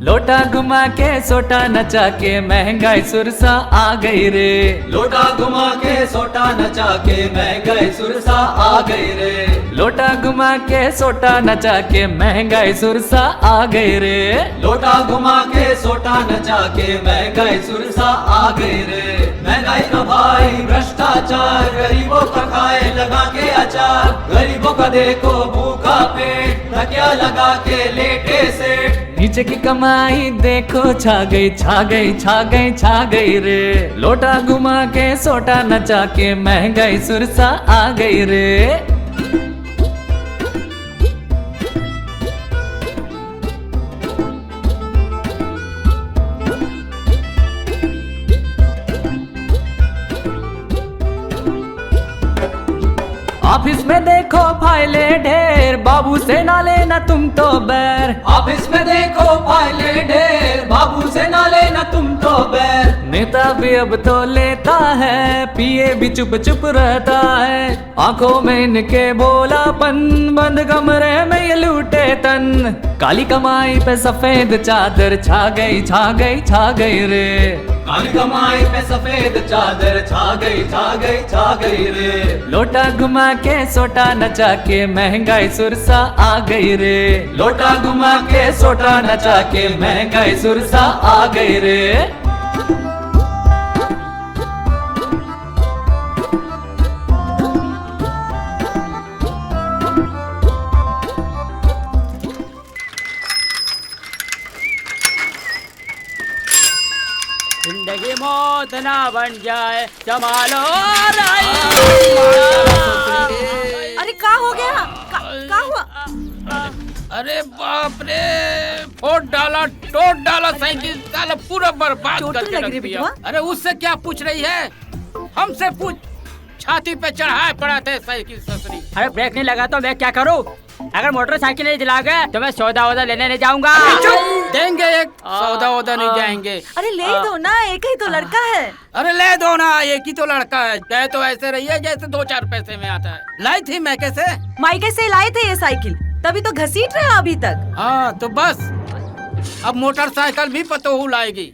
लोटा घुमा के सोटा नचा के महंगाई सुरसा आ गई रे। लोटा घुमा के सोटा नचा के महंगाई सुरसा आ गई रे। लोटा घुमा के सोटा नचा के महंगाई सुरसा आ गई रे। लोटा घुमा के सोटा नचा के महंगाई सुरसा आ गई रे। महंगाई का भाई भ्रष्टाचार, गरीबों का खाए लगा के अचार। गरीबों का देखो भूखा पेट, तकिया लगा के लेटे सेठ। नीचे की कमाई देखो छा गई छा गई छा गई छा गई रे। लोटा घुमा के सोटा नचा के महंगाई सुरसा आ गई रे। ऑफिस में देखो फाइलें ढेर, बाबू से ना लेना तुम तो बैर। ऑफिस में देखो फाइलें ढेर, बाबू से ना लेना तुम तो बैर। नेता भी अब तो लेता है, पिए भी चुप चुप रहता है। आंखों में इनके भोलापन, बंद कमरे में ये लूटे तन। काली कमाई पे सफेद चादर छा गई छा गई छा गई रे। काली कमाई पे सफेद चादर छा गई छा गई छा गई रे। लोटा घुमा के सोटा नचा के महंगाई सुरसा आ गई रे। लोटा घुमा के सोटा नचा के महंगाई सुरसा आ गई रे। जिंदगी मौत ना बन जाए, संभालो राई। अरे का हो गया? का हुआ? अरे बाप रे, फोड़ डाला टोट डाला साइकिल, साला पूरा बर्बाद चोट करके लग रख रही दिया। बिटुआ? अरे उससे क्या पूछ रही है, हमसे पूछ। छाती पे चढ़ाए पड़ा थे साइकिल ससुरी। अरे ब्रेक नहीं लगा तो मैं क्या करूं? अगर मोटरसाइकिल नहीं चला गए तो मैं सौदा वौदा लेने नहीं जाऊंगा। देंगे एक सौदा वौदा नहीं जाएंगे। अरे ले दो ना, एक ही तो लड़का है। अरे ले दो ना, एक ही तो लड़का है। चाहे तो ऐसे रही है जैसे 2-4 पैसे में आता है। लाई थी मैं कैसे? मायके से लाए थे ये साइकिल, तभी तो घसीट रहे अभी तक। हाँ तो बस अब मोटरसाइकिल भी पतोहू लाएगी।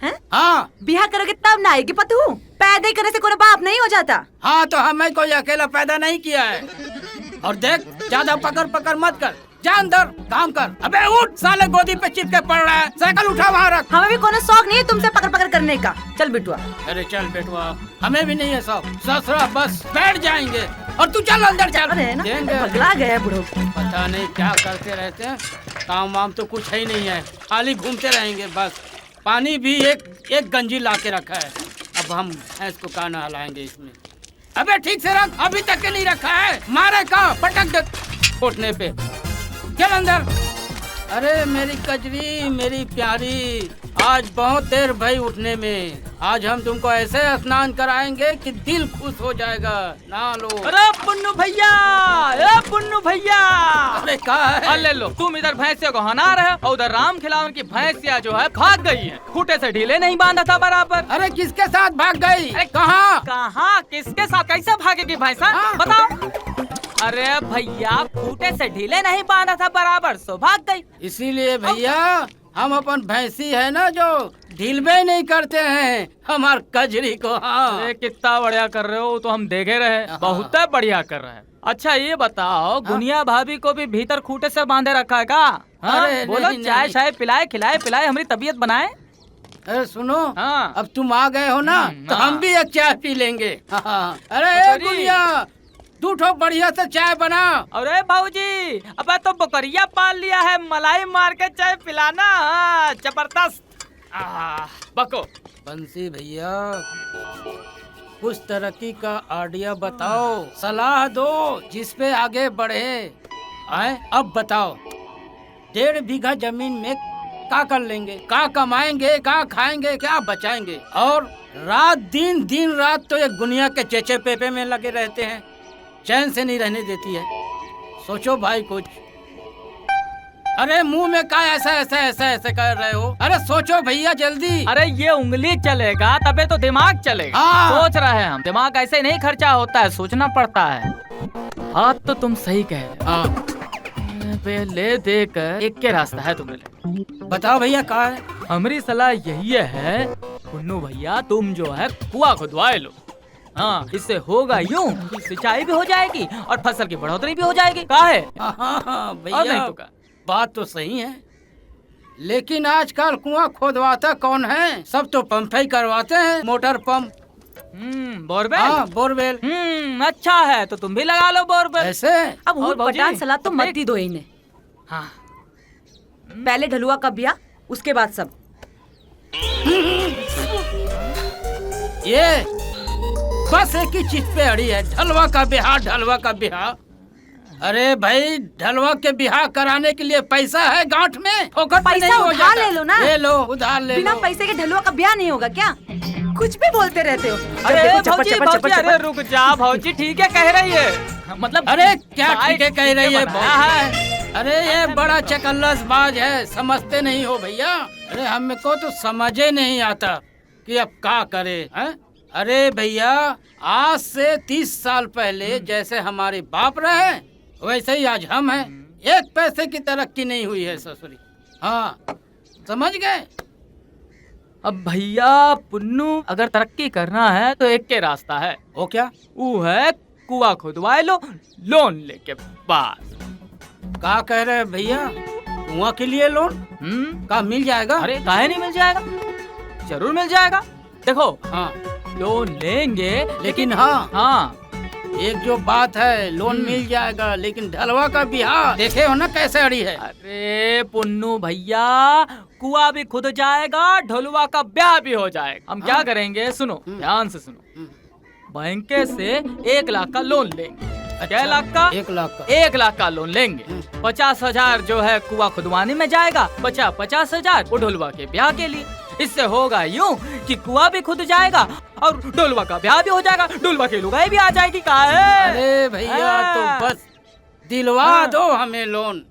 हैं? हाँ बिहा करोगे तब ना आएगी पतू। पैदा ही करने से कोई बाप नहीं हो जाता। हाँ तो हमें कोई अकेला पैदा नहीं किया है। और देख, ज्यादा पकड़ पकड़ मत कर, जा अंदर काम कर। अबे उठ, साले गोदी पे चिपके पड़ रहा है। साइकिल उठा वहाँ रख। हमें भी कोनो शौक नहीं है तुमसे पकड़ पकड़ करने का। चल बिटुआ। अरे चल बेटुआ, हमें भी नहीं है शौक। ससुरा बस बैठ जाएंगे और तू चल अंदर चल। अरे ना, देंगे। पगला गया बुढ़ो। पता नहीं क्या करते रहते हैं, काम वाम तो कुछ है ही नहीं है, खाली घूमते रहेंगे बस। पानी भी एक गंजी ला के रखा है। अब हम भैंस को कहाँ नहलाएंगे इसमें। अबे ठीक से रख, अभी तक के नहीं रखा है। मारे कहाँ, पटक दे फूटने पे। चल अंदर। अरे मेरी कजरी, मेरी प्यारी, आज बहुत देर भई उठने में। आज हम तुमको ऐसे स्नान कराएंगे कि दिल खुश हो जाएगा। ना लो। अरे पुन्नू भैया, ए पुन्नू भैया। अरे कहा है? ले लो, तुम इधर भैंसिया को हना रहे हो और उधर राम खिलावन की भैंसिया जो है भाग गई है। खूटे से ढीले नहीं बांधा था बराबर। अरे किसके साथ भाग गई? कहाँ? कहाँ किसके साथ कैसे भागेगी भैंसा? हाँ। बताओ। अरे भैया, खूटे से ढीले नहीं बांधा था बराबर, सो भाग गई। इसीलिए भैया हम अपन भैंसी है ना जो ढीलबे नहीं करते हैं हमार कजरी को। हाँ। अरे कितना बढ़िया कर रहे हो, तो हम देखे रहे, बहुत बढ़िया कर रहे हैं। अच्छा ये बताओ, गुनिया भाभी को भी भीतर खूटे से बांधे रखा है का? अरे बोलो, नहीं, चाय नहीं। शाय पिलाए, खिलाए पिलाए, हमारी तबीयत बनाए। अरे सुनो, हाँ। अब तुम आ गए हो ना, तो हाँ। हम भी एक चाय पी लेंगे। हाँ। अरे कजरी। गुनिया, 2 ठो बढ़िया से चाय बना। अरे भाऊजी, अब तो बकरिया पाल लिया है, मलाई मार के चाय पिलाना। हाँ, जबरदस्त। बको। बंसी भैया, कुछ तरक्की का आइडिया बताओ, सलाह दो जिसपे आगे बढ़े। आए अब बताओ, 1.5 बीघा जमीन में क्या कर लेंगे, क्या कमाएंगे, क्या खाएंगे, क्या बचाएंगे। और दिन रात तो ये गुनिया के चेचे पेपे में लगे रहते हैं, चैन से नहीं रहने देती है। सोचो भाई कुछ। अरे मुंह में क्या ऐसा कर रहे हो? अरे सोचो भैया जल्दी। अरे ये उंगली चलेगा तबे तो दिमाग चलेगा। हाँ। सोच रहे हैं हम, दिमाग ऐसे नहीं खर्चा होता है, सोचना पड़ता है। बात तो तुम सही कह रहे हो। हाँ। पे ले देकर एक के रास्ता है तुम्हें ले। बताओ भैया कहाँ है? हमारी सलाह यही है पुन्नू भैया, तुम जो है कुआं खुदवाए लो। हाँ, इससे होगा यूं कि सिंचाई भी हो जाएगी और फसल की बढ़ोतरी भी हो जाएगी। कहा है? हाँ, और भैया नहीं तो क्या? बात तो सही है, लेकिन आजकल कुआं खोदवाता कौन है? सब तो पंप ही करवाते हैं, मोटर पंप। बोरवेल। हाँ, बोरवेल। अच्छा है, तो तुम भी लगा लो बोरवेल। ऐसे अब और ऊट भाऊजी? पटांग सलाह तो मत ही दो इन्हें। हाँ, पहले ढलुआ का ब्याह, उसके बाद सब। ये बस एक ही चीज पे अड़ी है, ढलवा का ब्याह, ढलवा का ब्याह। अरे भाई, ढलवा के ब्याह कराने के लिए पैसा है गांठ में, फोकट में पैसा नहीं हो उधार जाता। ले लो ना। ले लो, उधार ले बिना लो। पैसे के ढलुआ का ब्याह नहीं होगा क्या? कुछ भी बोलते रहते हो। अरे देखो, चप्पड़, भौजी, चप्पड़, भौजी, चप्पड़, अरे चप्पड़। रुक जा भौजी, ठीक है कह रही है। मतलब अरे क्या साइड ठीक है कह रही है? बनाया है। अरे ये बड़ा चकल्लस बाज है, समझते नहीं हो भैया। अरे हमको तो समझे नहीं आता कि अब क्या करे हैं? अरे भैया, आज से 30 साल पहले जैसे हमारे बाप रहे वैसे ही आज हम हैं। एक पैसे की तरक्की नहीं हुई है ससुरी। हाँ, समझ गए? अब भैया पुन्नू, अगर तरक्की करना है तो एक के रास्ता है। वो क्या? वो है कुआं खुदवाए लो लोन लेके पास। क्या कह रहे हैं भैया? कुआं के लिए लोन का मिल जाएगा? अरे काहे नहीं मिल जाएगा, जरूर मिल जाएगा। देखो, हाँ, लोन लेंगे लेकिन हाँ, हाँ, एक जो बात है, लोन मिल जाएगा, लेकिन ढलवा का बिहार देखे हो ना कैसे अड़ी है। अरे पुन्नू भैया, कुआं भी खुद जाएगा, ढोलुआ का ब्याह भी हो जाएगा। हम क्या करेंगे, सुनो ध्यान से सुनो। बैंक से 1 लाख का लोन लेंगे। क्या लाख का? 1 लाख का। 1 लाख का लोन लेंगे। 50,000 जो है कुआं खुदवाने में जाएगा, 50,000 वो ढोलुआ के ब्याह के लिए। इससे होगा यूं कि कुआं भी खुद जाएगा और ढोलुआ का ब्याह भी हो जाएगा, ढोलुआ की लुगाई भी आ जाएगी। का है? अरे भैया, हाँ। तो बस दिलवा दो हमें लोन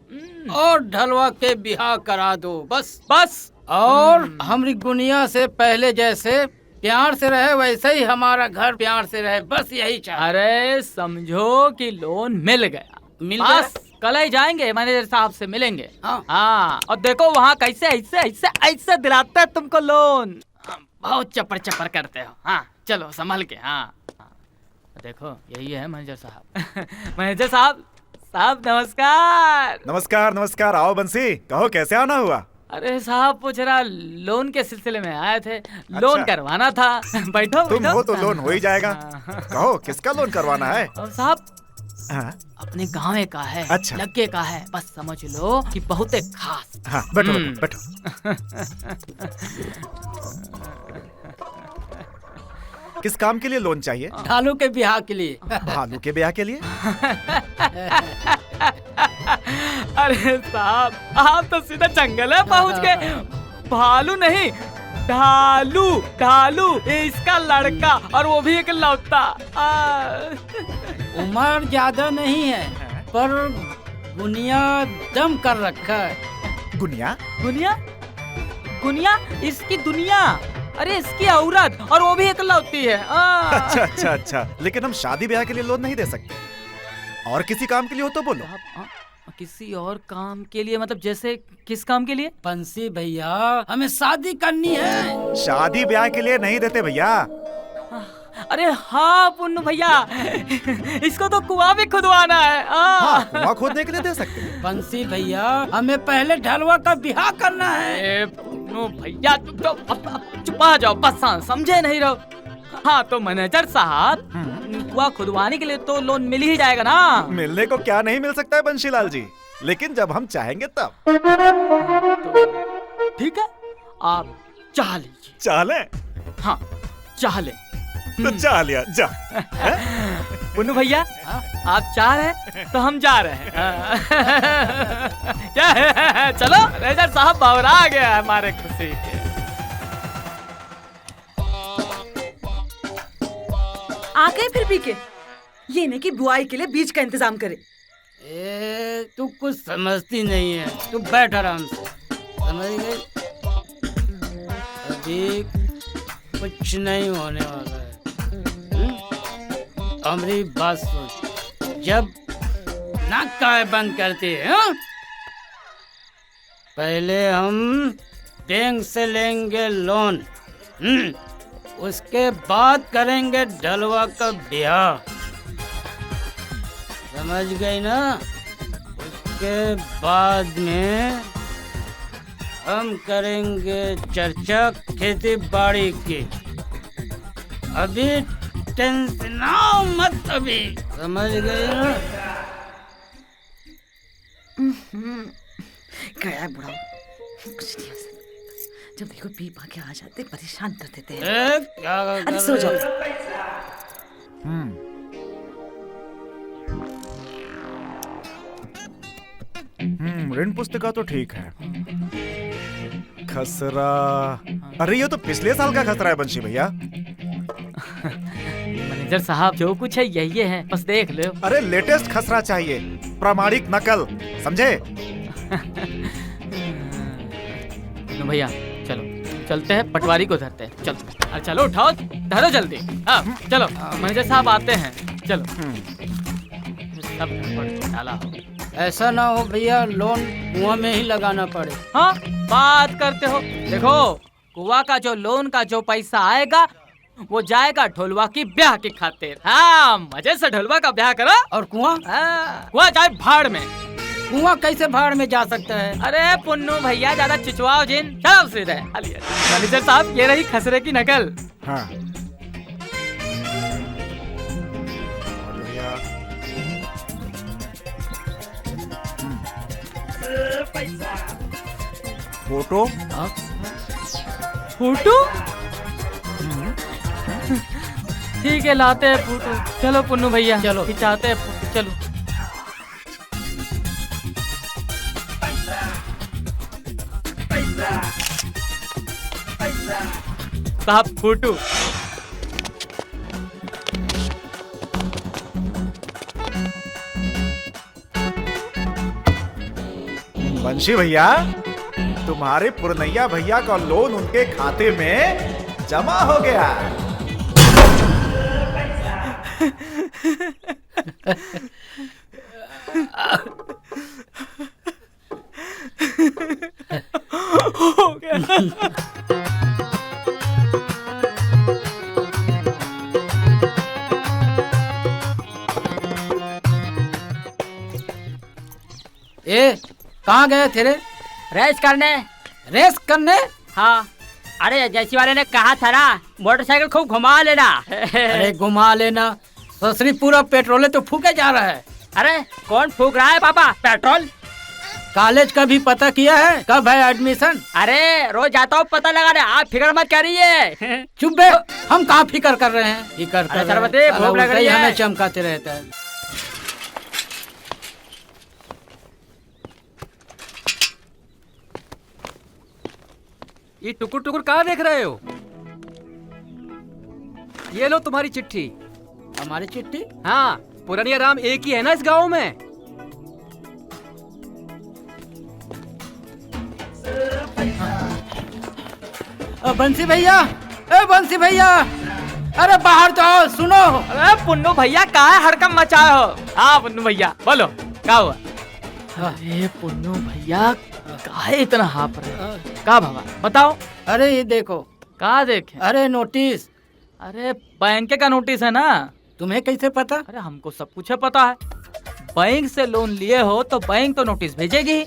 और ढलवा के बिहार करा दो बस। और हमारी गुनिया से पहले जैसे प्यार से रहे वैसे ही हमारा घर प्यार से रहे, बस यही चाह। अरे समझो कि लोन मिल गया, मिल बस कल ही जाएंगे मैनेजर साहब से मिलेंगे। हाँ। और देखो वहाँ कैसे ऐसे ऐसे ऐसे दिलाते हैं तुमको लोन। बहुत चपर चपर करते हो। हाँ, चलो संभल के। हाँ, देखो यही है मैनेजर साहब। मैनेजर साहब, नमस्कार। नमस्कार नमस्कार। आओ बंसी, कहो कैसे आना हुआ? अरे साहब, पूछ रहा लोन के सिलसिले में आए थे, लोन करवाना था। बैठो तुम बैठो। हो तो लोन हो ही जाएगा। कहो किसका लोन करवाना है? और साहब, हाँ, अपने गाँव का है, अच्छा। लगे का है, बस समझ लो कि बहुत खास। हाँ, बैठो बैठो बैठो। किस काम के लिए लोन चाहिए? ढालू के बिहार के लिए। भालू के ब्याह के लिए? अरे साहब, आप तो सीधा जंगल में पहुंच गए। भालू नहीं, ढालू। ढालू इसका लड़का, और वो भी एक लौता। उम्र ज्यादा नहीं है, पर गुनिया दम कर रखा है। गुनिया? गुनिया? गुनिया इसकी दुनिया, अरे इसकी औरत, और वो भी एक लौती है। अच्छा अच्छा अच्छा, लेकिन हम शादी ब्याह के लिए लोन नहीं दे सकते। और किसी काम के लिए हो तो बोलो। किसी और काम के लिए मतलब जैसे किस काम के लिए? बंसी भैया, हमें शादी करनी है। शादी ब्याह के लिए नहीं देते भैया। अरे हाँ पुन्नू भैया, इसको तो कुआं भी खुदवाना है। हाँ, कुआं खोदने के लिए दे सकते हैं। बंसी भैया, हमें पहले ढलवा का बिहार करना है। पुन्नू भैया, तुम तो अब चुपा जाओ, बस समझे नहीं रहो। हाँ, तो मैनेजर साहब, कुआं खुदवाने के लिए तो लोन मिल ही जाएगा ना? मिलने को क्या नहीं मिल सकता है बंशीलाल जी, लेकिन जब हम चाहेंगे तब। तो ठीक है, आप चाह लीजिए। चाले? हाँ, चाह ले। तो चाह लिया, जा। पुन्नू भैया, आप चाह रहे तो हम जा रहे हैं। क्या है? चलो, मैनेजर साहब बावरा गया हमारे खुशी के। आ गए फिर पी के। ये नहीं कि बुआई के लिए बीज का इंतजाम करे। तू कुछ समझती नहीं है, तू बैठ आराम से। समझ गई? अभी कुछ नहीं होने वाला है। हमारी बात सुन, जब नाक का बंद करती है पहले हम बैंक से लेंगे लोन, उसके बाद करेंगे ढलवा का ब्याह, समझ गई ना? उसके बाद में हम करेंगे चर्चा खेती बाड़ी की। अभी टेंशन मत, अभी समझ गए ना? गया बुढ़ा, कुछ नहीं हो सकता। जब देखो पी पा के आ जाते, परेशान कर देते हैं। क्या अरे सो जाओ। ऋण पुस्तिका तो ठीक है। खसरा, अरे ये तो पिछले साल का खसरा है बंशी भैया। मैनेजर साहब जो कुछ है यही है, बस देख लो। अरे लेटेस्ट खसरा चाहिए, प्रामाणिक नकल, समझे? नो भैया चलो चलते हैं, पटवारी को धरते हैं। चलो अरे चलो उठाओ, धरो जल्दी। हाँ चलो, मैनेजर साहब आते हैं। चलो सब गड़बड़ डाला हो। ऐसा ना हो भैया लोन कुआं में ही लगाना पड़े। हाँ बात करते हो। देखो कुआं का जो लोन का जो पैसा आएगा वो जाएगा ढोलवा की ब्याह की खातिर। हाँ मजे से ढोलवा का ब्याह करो। और कुआं? कुआं जाए भाड़ में। कुआं कैसे भाड़ में जा सकता है? अरे पुन्नू भैया ज्यादा चिचवाओ जिन, चलो सीधे। मैनेजर साहब ये रही खसरे की नकल। हाँ फोटो, फोटो ठीक है लाते हैं फोटो। चलो पुन्नू भैया चलो खिंचाते हैं फोटो, चलो। साहब फोटो। बंशी भैया, तुम्हारे पुरनैया भैया का लोन उनके खाते में जमा हो गया। हो गया। ए कहाँ गए थे रे? रेस करने। रेस करने? हाँ अरे जैसी वाले ने कहा था ना मोटरसाइकिल खूब घुमा लेना। अरे घुमा लेना, ससुरी पूरा पेट्रोल तो फूके जा रहा है। अरे कौन फूक रहा है पापा पेट्रोल? कॉलेज का भी पता किया है? कब है एडमिशन? अरे रोज जाता हूँ पता लगाने, आप फिक्र मत करिए। चुप बे, हम कहाँ फिकर कर रहे हैं? फिकर कर सरबते रहे हैं। भूख लग रही है। हमें चमकाते रहता है। ये टुकुर टुकुर कहाँ देख रहे हो? ये लो तुम्हारी चिट्ठी। हमारी चिट्ठी? हाँ पुरनिया राम एक ही है ना इस गांव में। बंसी भैया, ए बंसी भैया, अरे बाहर तो आओ, सुनो। अरे पुन्नू भैया कहाँ हड़कम मचाए हो? हाँ पुन्नू भैया बोलो क्या हुआ? अरे पुन्नू भैया काहे इतना हाफ रहे? का बाबा बताओ। अरे ये देखो। कहाँ देखे? अरे नोटिस। अरे बैंक का नोटिस है ना? तुम्हें कैसे पता? अरे हमको सब कुछ पता है। बैंक से लोन लिए हो तो बैंक तो नोटिस भेजेगी।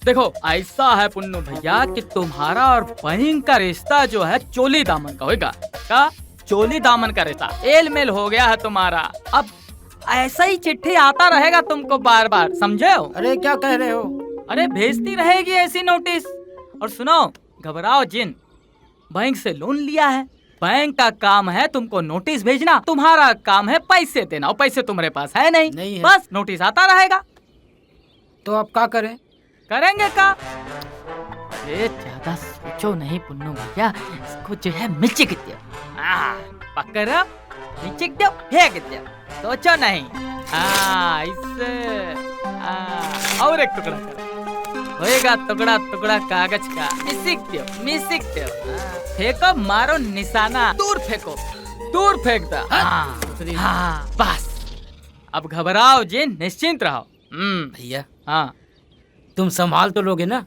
देखो ऐसा है पुन्नू भैया कि तुम्हारा और बैंक का रिश्ता जो है चोली दामन का होगा। का चोली दामन का रिश्ता एल मेल हो गया है तुम्हारा। अब ऐसा ही चिट्ठी आता रहेगा तुमको बार बार, समझे हो? अरे क्या कह रहे हो? अरे भेजती रहेगी ऐसी नोटिस। और सुनो घबराओ जिन, बैंक से लोन लिया है, बैंक का काम है तुमको नोटिस भेजना, तुम्हारा काम है पैसे देना, और पैसे तुम्हारे पास है नहीं है। बस नोटिस आता रहेगा। तो अब क्या करें? करेंगे का? ये ज्यादा सोचो नहीं पुन्नू भैया, इसको जो है मिर्ची की दो, पकड़ो मिर्ची दो, फेंक दो, सोचो नहीं। इससे और एक टुकड़ा करो, होएगा टुकड़ा टुकड़ा कागज का। मिसिक दो, फेंको, मारो निशाना, दूर फेंको, दूर फेंक दो। बस अब घबराओ जिन, निश्चिंत रहो। भैया हाँ तुम संभाल तो लोगे ना?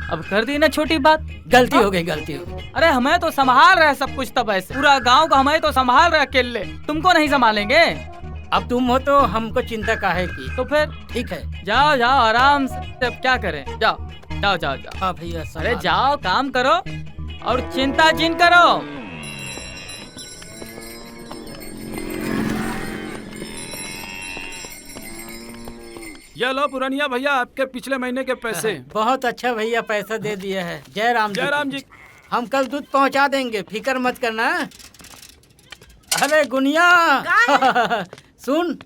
अब कर दी ना छोटी बात। गलती हो गई, गलती हो गई। अरे हमें तो संभाल रहे सब कुछ, तब ऐसे पूरा गांव को हमें तो संभाल रहे अकेले, तुमको नहीं संभालेंगे। अब तुम हो तो हमको चिंता काहे की। तो फिर ठीक है। जाओ जाओ आराम से, अब क्या करें, जाओ जाओ जाओ जाओ। हाँ भैया, अरे जाओ काम करो और चिंता जिन करो। ये लो पुरानिया भैया आपके पिछले महीने के पैसे। बहुत अच्छा भैया, पैसा दे दिया है। जय राम जी। जय राम जी। हम कल दूध पहुंचा देंगे, फिक्र मत करना। अरे गुनिया सुन,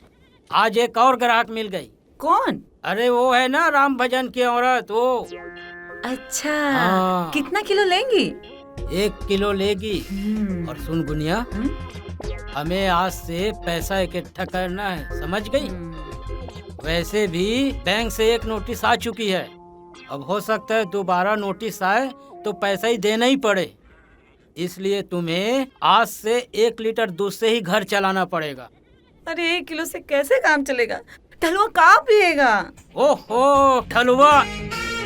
आज एक और ग्राहक मिल गई। कौन? अरे वो है ना राम भजन की औरत, वो। अच्छा, हाँ। कितना किलो लेंगी? 1 किलो लेगी। और सुन गुनिया, हमें आज से पैसा इकट्ठा करना है, समझ गई? वैसे भी बैंक से एक नोटिस आ चुकी है, अब हो सकता है दोबारा नोटिस आए तो पैसा ही देना ही पड़े। इसलिए तुम्हें आज से 1 लीटर दूध से ही घर चलाना पड़ेगा। अरे 1 किलो से कैसे काम चलेगा? ढलुआ कहाँ पिएगा? ओहो ढलुआ,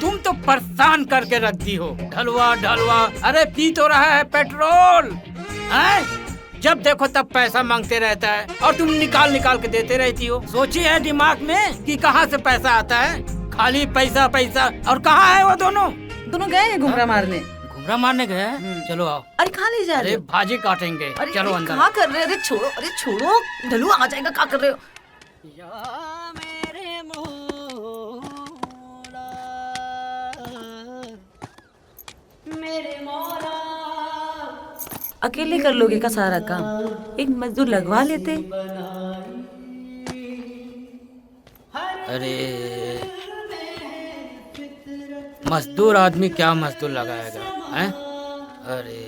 तुम तो परेशान करके रख दी हो। ढलुआ ढलुआ, अरे पी तो रहा है पेट्रोल है? जब देखो तब पैसा मांगते रहता है और तुम निकाल निकाल के देते रहती हो। सोची है दिमाग में कि कहाँ से पैसा आता है? खाली पैसा पैसा। और कहाँ है वो दोनों? दोनों गए हैं घुमरा मारने। घुमरा मारने गए हैं? चलो आओ। अरे कहाँ ले जा रहे अरे हो? भाजी काटेंगे, अरे चलो अंदर। कहाँ कर रहे हो? अरे छोड़ो, अरे छोड़ो, ढलुआ आ जाएगा। क्या कर रहे हो? अकेले कर लोगे का सारा काम? एक मजदूर लगवा लेते। अरे मजदूर आदमी क्या मजदूर लगाएगा हैं? अरे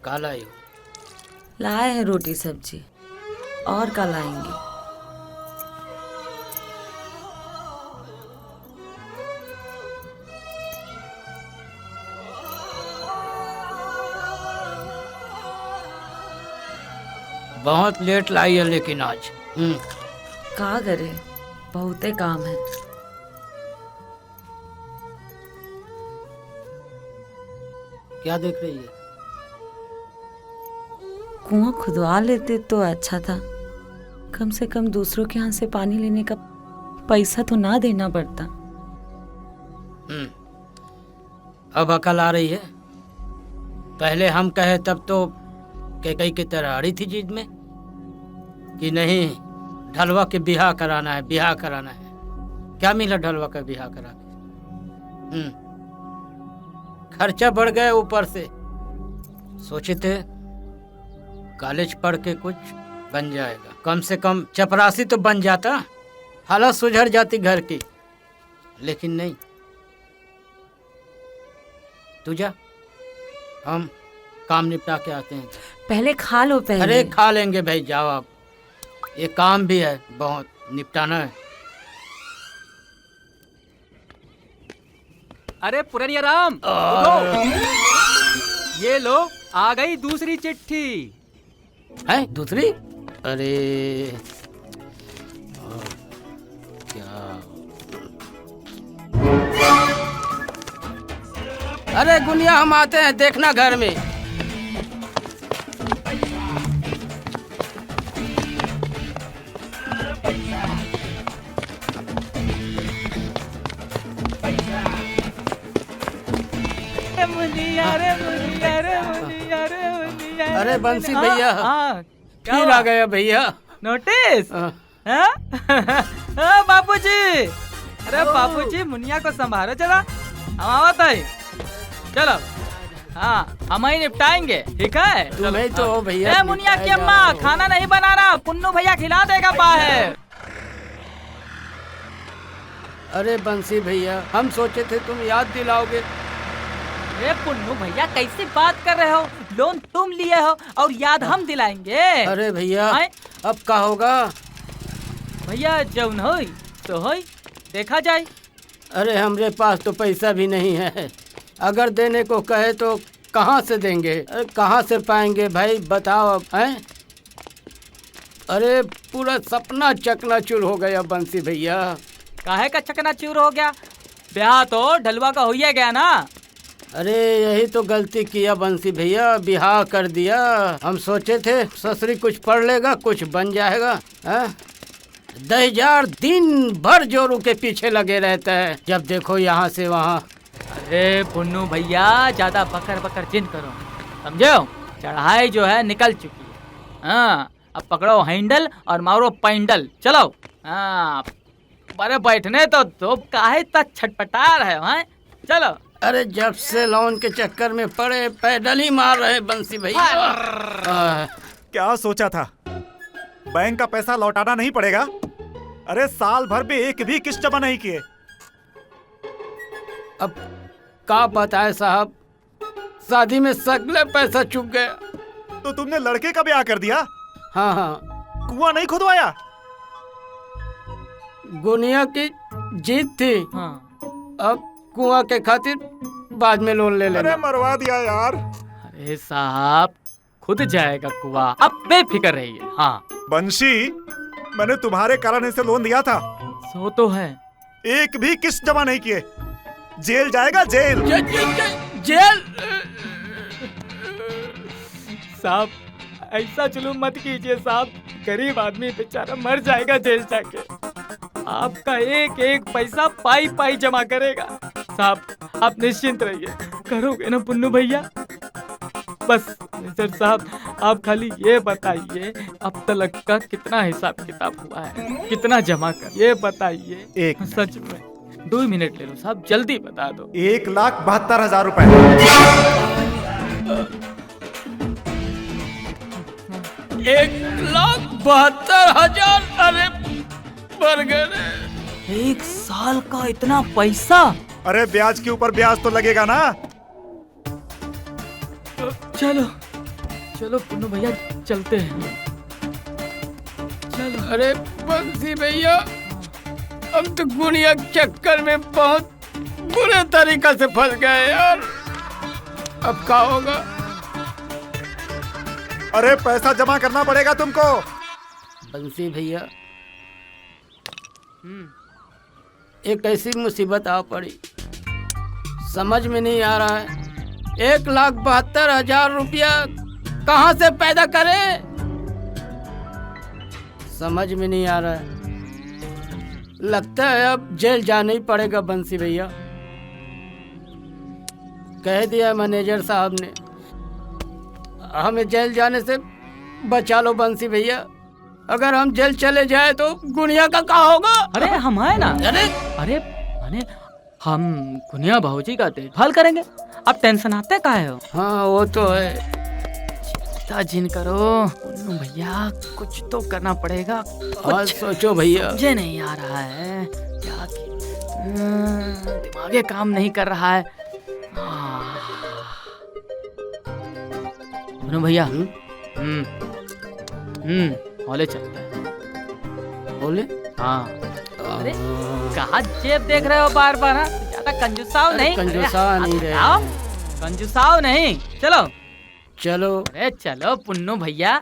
काला ही हो। लाए हैं रोटी सब्जी, और का लाएंगे? बहुत लेट लाई है लेकिन आज। का करे, बहुते काम है। क्या देख रही है? कुआं खुदवा लेते तो अच्छा था, कम से कम दूसरों के यहाँ से पानी लेने का पैसा तो ना देना पड़ता। अब अकल आ रही है। पहले हम कहे तब तो कई की तरह अड़ी थी जिद में कि नहीं, ढलवा के बिहा कराना है, बिहा कराना है। क्या मिला ढलवा का बिहा करा के? खर्चा बढ़ गया ऊपर से। सोचे थे कॉलेज पढ़ के कुछ बन जाएगा, कम से कम चपरासी तो बन जाता, हालत सुधर जाती घर की। लेकिन नहीं, तू जा, हम काम निपटा के आते हैं। पहले खा लो पहले। अरे खा लेंगे भाई, जाओ आप, ये काम भी है, बहुत निपटाना है। अरे पुरानिया राम, उठो। ये लो, आ गई दूसरी चिट्ठी। है दूसरी? अरे क्या? अरे गुनिया, हम आते हैं, देखना घर में। अरे बंसी भैया, फिर आ गया भैया नोटिस। बापूजी, अरे बापूजी मुनिया को संभालो जरा, हम आवत है। चलो, हाँ हम ही निपटाएंगे, ठीक है? तुम्हें तो भैया। मुनिया की अम्मा खाना नहीं बना रहा, पुन्नू भैया खिला देगा बाहर। अरे बंसी भैया, हम सोचे थे तुम याद दिलाओगे। ए पुन्नू भैया, कैसी बात कर रहे हो? लोन तुम लिए हो और याद हम दिलाएंगे। अरे भैया, अब क्या होगा? भैया जौन होई तो होई, देखा जाए। अरे हमरे पास तो पैसा भी नहीं है, अगर देने को कहे तो कहाँ से देंगे? कहाँ से पाएंगे भाई, बताओ अब। हैं? अरे पूरा सपना चकनाचूर हो गया बंसी भैया। काहे का चकनाचूर हो गया? ब्याह तो ढलवा का हो ही गया ना। अरे यही तो गलती किया बंसी भैया, बिहार कर दिया। हम सोचे थे ससुरी कुछ पढ़ लेगा, कुछ बन जाएगा। 10,000 दिन भर जोरू के पीछे लगे रहता है, जब देखो यहाँ से वहाँ। अरे पुन्नू भैया ज्यादा बकर बकर जिन करो, समझो? चढ़ाई जो है निकल चुकी है। हाँ, अब पकड़ो हैंडल और मारो पैंडल, चलो। हाँ, अरे बैठने तो दो, काहे तक छटपटा रहे हो? हैं, चलो। अरे जब से लोन के चक्कर में पड़े पैदल ही मार रहे बंसी भैया। क्या सोचा था? बैंक का पैसा लौटाना नहीं पड़ेगा? अरे साल भर में एक भी किस्त जमा नहीं किए। अब क्या बताए साहब, शादी में सगले पैसा चुक गया। तो तुमने लड़के का ब्याह कर दिया? हाँ हाँ, कुआं नहीं खुदवाया? गुनिया की जीत थी। हाँ। अब कुआं के खातिर बाद में लोन ले लेना। अरे मरवा दिया यार। अरे साहब खुद जाएगा कुआं, अब बेफिक्र रहिए। हाँ बंशी, मैंने तुम्हारे कारण इसे लोन दिया था। सो तो है। एक भी किस्त जमा नहीं किए। जेल जाएगा, जेल। जेल। साहब ऐसा जुलूम मत कीजिए साहब, गरीब आदमी बेचारा मर जाएगा जेल जाके। आपका एक एक पैसा पाई पाई जमा करेगा। साहब आप निश्चिंत रहिए, करोगे ना पुन्नू भैया? बस मैनेजर साहब आप खाली ये बताइए अब तक का कितना हिसाब किताब हुआ है, कितना जमा कर, ये बताइए। एक सच में 2 मिनट ले लो साहब, जल्दी बता दो। 1,72,000 रुपए। 1,72,000। अरे मर गए। 1 साल का इतना पैसा? अरे ब्याज के ऊपर ब्याज तो लगेगा ना। चलो चलो पुन्नू भैया चलते हैं। चलो। अरे बंसी भैया, हम तो गुनिया चक्कर में बहुत बुरे तरीका से फंस गए यार। अब क्या होगा? अरे पैसा जमा करना पड़ेगा तुमको। बंसी भैया, एक ऐसी मुसीबत आ पड़ी, समझ में नहीं आ रहा है। 1,72,000 रुपया कहाँ से पैदा करे, समझ में नहीं आ रहा है। लगता है अब जेल जाना ही पड़ेगा बंसी भैया। कह दिया मैनेजर साहब ने, हमें जेल जाने से बचा लो बंसी भैया। अगर हम जेल चले जाए तो गुनिया का क्या होगा? अरे हम है ना। अरे हम गुनिया भाऊजी का देखभाल करेंगे, अब टेंशन आते काहे हो? हाँ वो तो है। चिंता जिन करो पुन्नू भैया, कुछ तो करना पड़ेगा। और सोचो भैया। मुझे नहीं आ रहा है क्या, दिमागे काम नहीं कर रहा है। पुन्नू भैया हॉले चलते हैं। बोले? हाँ। अरे कहाँ जेब देख रहे हो बार बार? ज्यादा कंजूसाओ नहीं। कंजूसा नहीं रहे। कंजूसाओ नहीं, चलो चलो। अरे चलो पुन्नू भैया,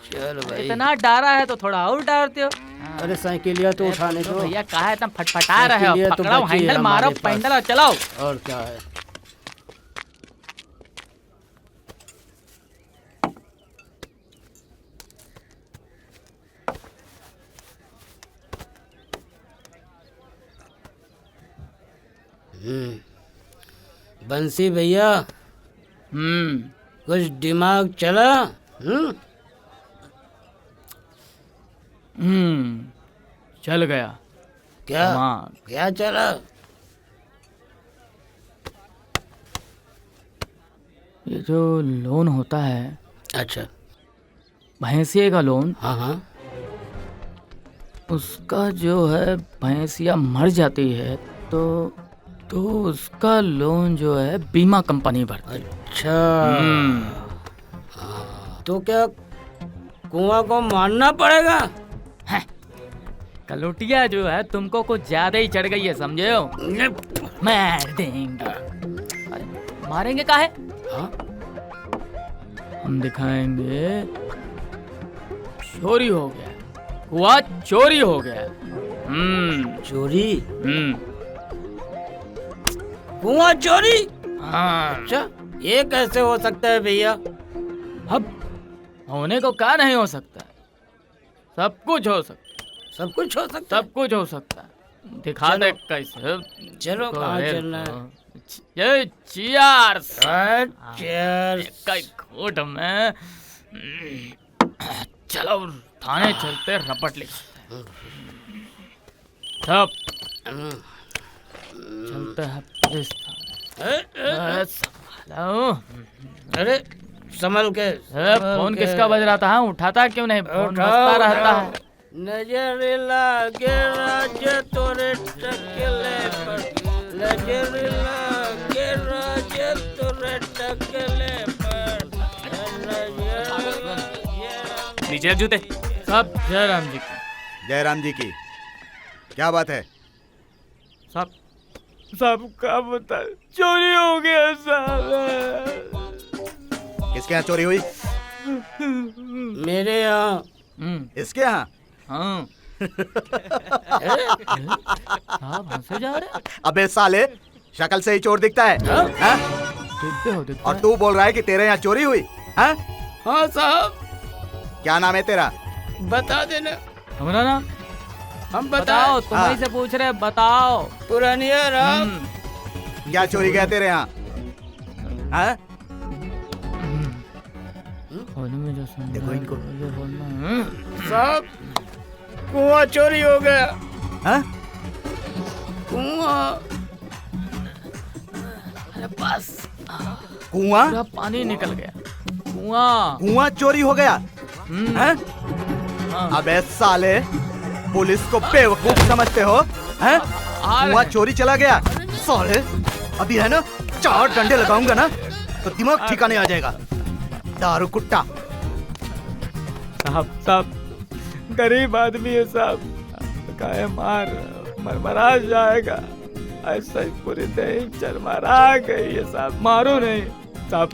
चलो भाई। इतना डारा है तो थोड़ा और डारते हो। अरे साइकिलिया तो उठाने दो भैया, कहा इतना फटफटा रहे हो? साइकिलिया तो पकड़ो बची है हैंडल, मारो हमारे पास। पैंडल और चलाओ। और क्या है? बंसी भैया, कुछ दिमाग चला? चल गया। क्या दिमाग। क्या चला? ये जो लोन होता है, अच्छा। भैंसिया का लोन, हाँ हाँ। उसका जो है भैंसिया मर जाती है तो उसका लोन जो है बीमा कंपनी भरती है। अच्छा। तो क्या कुआं को मारना पड़ेगा? कलोटिया जो है तुमको कुछ ज्यादा ही चढ़ गई है, समझे हो? मार देंगे। अरे मारेंगे काहे? हाँ? हम दिखाएंगे चोरी हो गया, कुआं चोरी हो गया। चोरी? हम्म। कुआं चोरी? हाँ। अच्छा, ये कैसे हो सकता है भैया? अब होने को क्या नहीं हो सकता, सब कुछ हो सकता, सब कुछ हो सकता है। सब कुछ हो सकता है। दिखा दे कैसे। चलो, कहाँ चलना है? ये चियर्स। चीयर्स। कई घूट में। चलो थाने चलते, रपट लिख सब चलते हैं पुलिस थाने। संभालो। अरे संभल के। फोन किसका बज रहा था? उठाता क्यों नहीं? फोन बजता रहता है। नजर लागे राज तोरे टकले पर, नजर लागे राज तोरे टकले पर, नीचे जूते। सब जयराम जी की। जयराम जी की क्या बात है? सब सबका बता, चोरी हो गया साहब। किसके यहाँ चोरी हुई? मेरे यहाँ। इसके यहाँ? हाँ। साहब हंसे जा रहे? अबे साले, शक्ल से ही चोर दिखता है। हाँ? दिखते हो, दिखते और तू बोल रहा है कि तेरे यहाँ चोरी हुई? हाँ? हाँ साहब, क्या नाम है तेरा? बता देना। हमारा नाम? हम बताओ, बताओ। तुम्हारी से पूछ रहे, बताओ। पुरानिया राम। क्या चोरी गया तेरे यहाँ? हाँ? होने में जो सुन देखो इनको। ये बोलना। साहब, कुआं चोरी हो गया। हाँ? कुआं। अरे बस कुआं? पूरा पानी निकल गया। कुआं। कुआं चोरी हो गया? हैं? हाँ। अबे साले, पुलिस को बेवकूफ समझते हो? हैं? कुआं चोरी चला गया? साले, अभी है ना, 4 डंडे लगाऊंगा ना तो दिमाग ठिकाने आ जाएगा। दारू कुट्टा। साहब गरीब आदमी है साहब, काहे मरमरा जाएगा। ऐसा ही पूरी देह चरमरा गई है साहब। मारो नहीं साहब,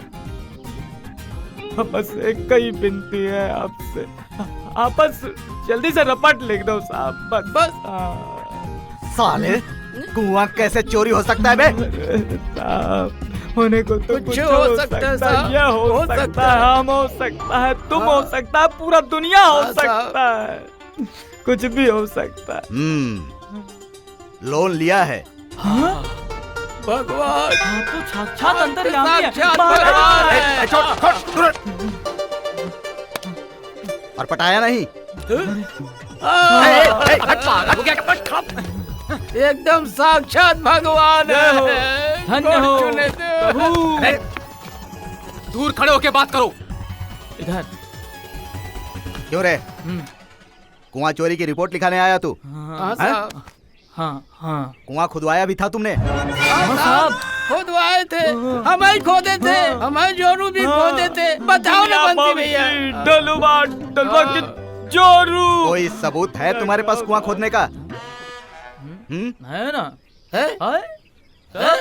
बस एक ही विनती है आपसे, आप बस जल्दी से रपट लिख दो साहब, बस बस। साले, कुआं कैसे चोरी हो सकता है बे? साहब होने को तो कुछ हो सकता है साहब। ये हो सकता है, हम हो सकता है, तुम हो सकता है, पूरा दुनिया हो हाँ, साहब। सकता है, कुछ भी हो सकता है। लोन लिया है? भगवान, आप तो साक्षात अंतर्यामी है। साक्षात महाराज। भगवान है। छोड़, तुरंत। और पटाया नहीं? एकदम साक्षात भगवान है। धन्य हो चुने दो। दूर खड़े होके बात करो। इधर। क्यों रे? कुआं चोरी की रिपोर्ट लिखाने आया तू? हाँ साहब। हाँ कुआं खुदवाया भी था तुमने? हाँ साहब, खुद आए थे, हमें खोदे थे, हमें जोरू भी खोदे थे। बताओ ना बंसी भैया। डलवा की जोरू। कोई सबूत है तुम्हारे पास कुआं खोदने का? है ना? है? है?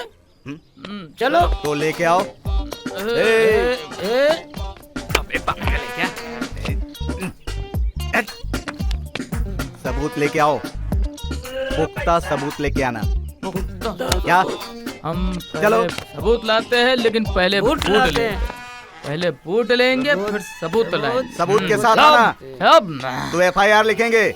चलो तो लेके आओ। सबूत लेके आओ, पुख्ता सबूत लेके आना। क्या? हम चलो। पहले सबूत लाते हैं, लेकिन पहले बूट लेंगे। पहले बूट लेंगे, फिर सबूत लाएंगे। सबूत के साथ आना। सब तो FIR लिखेंगे।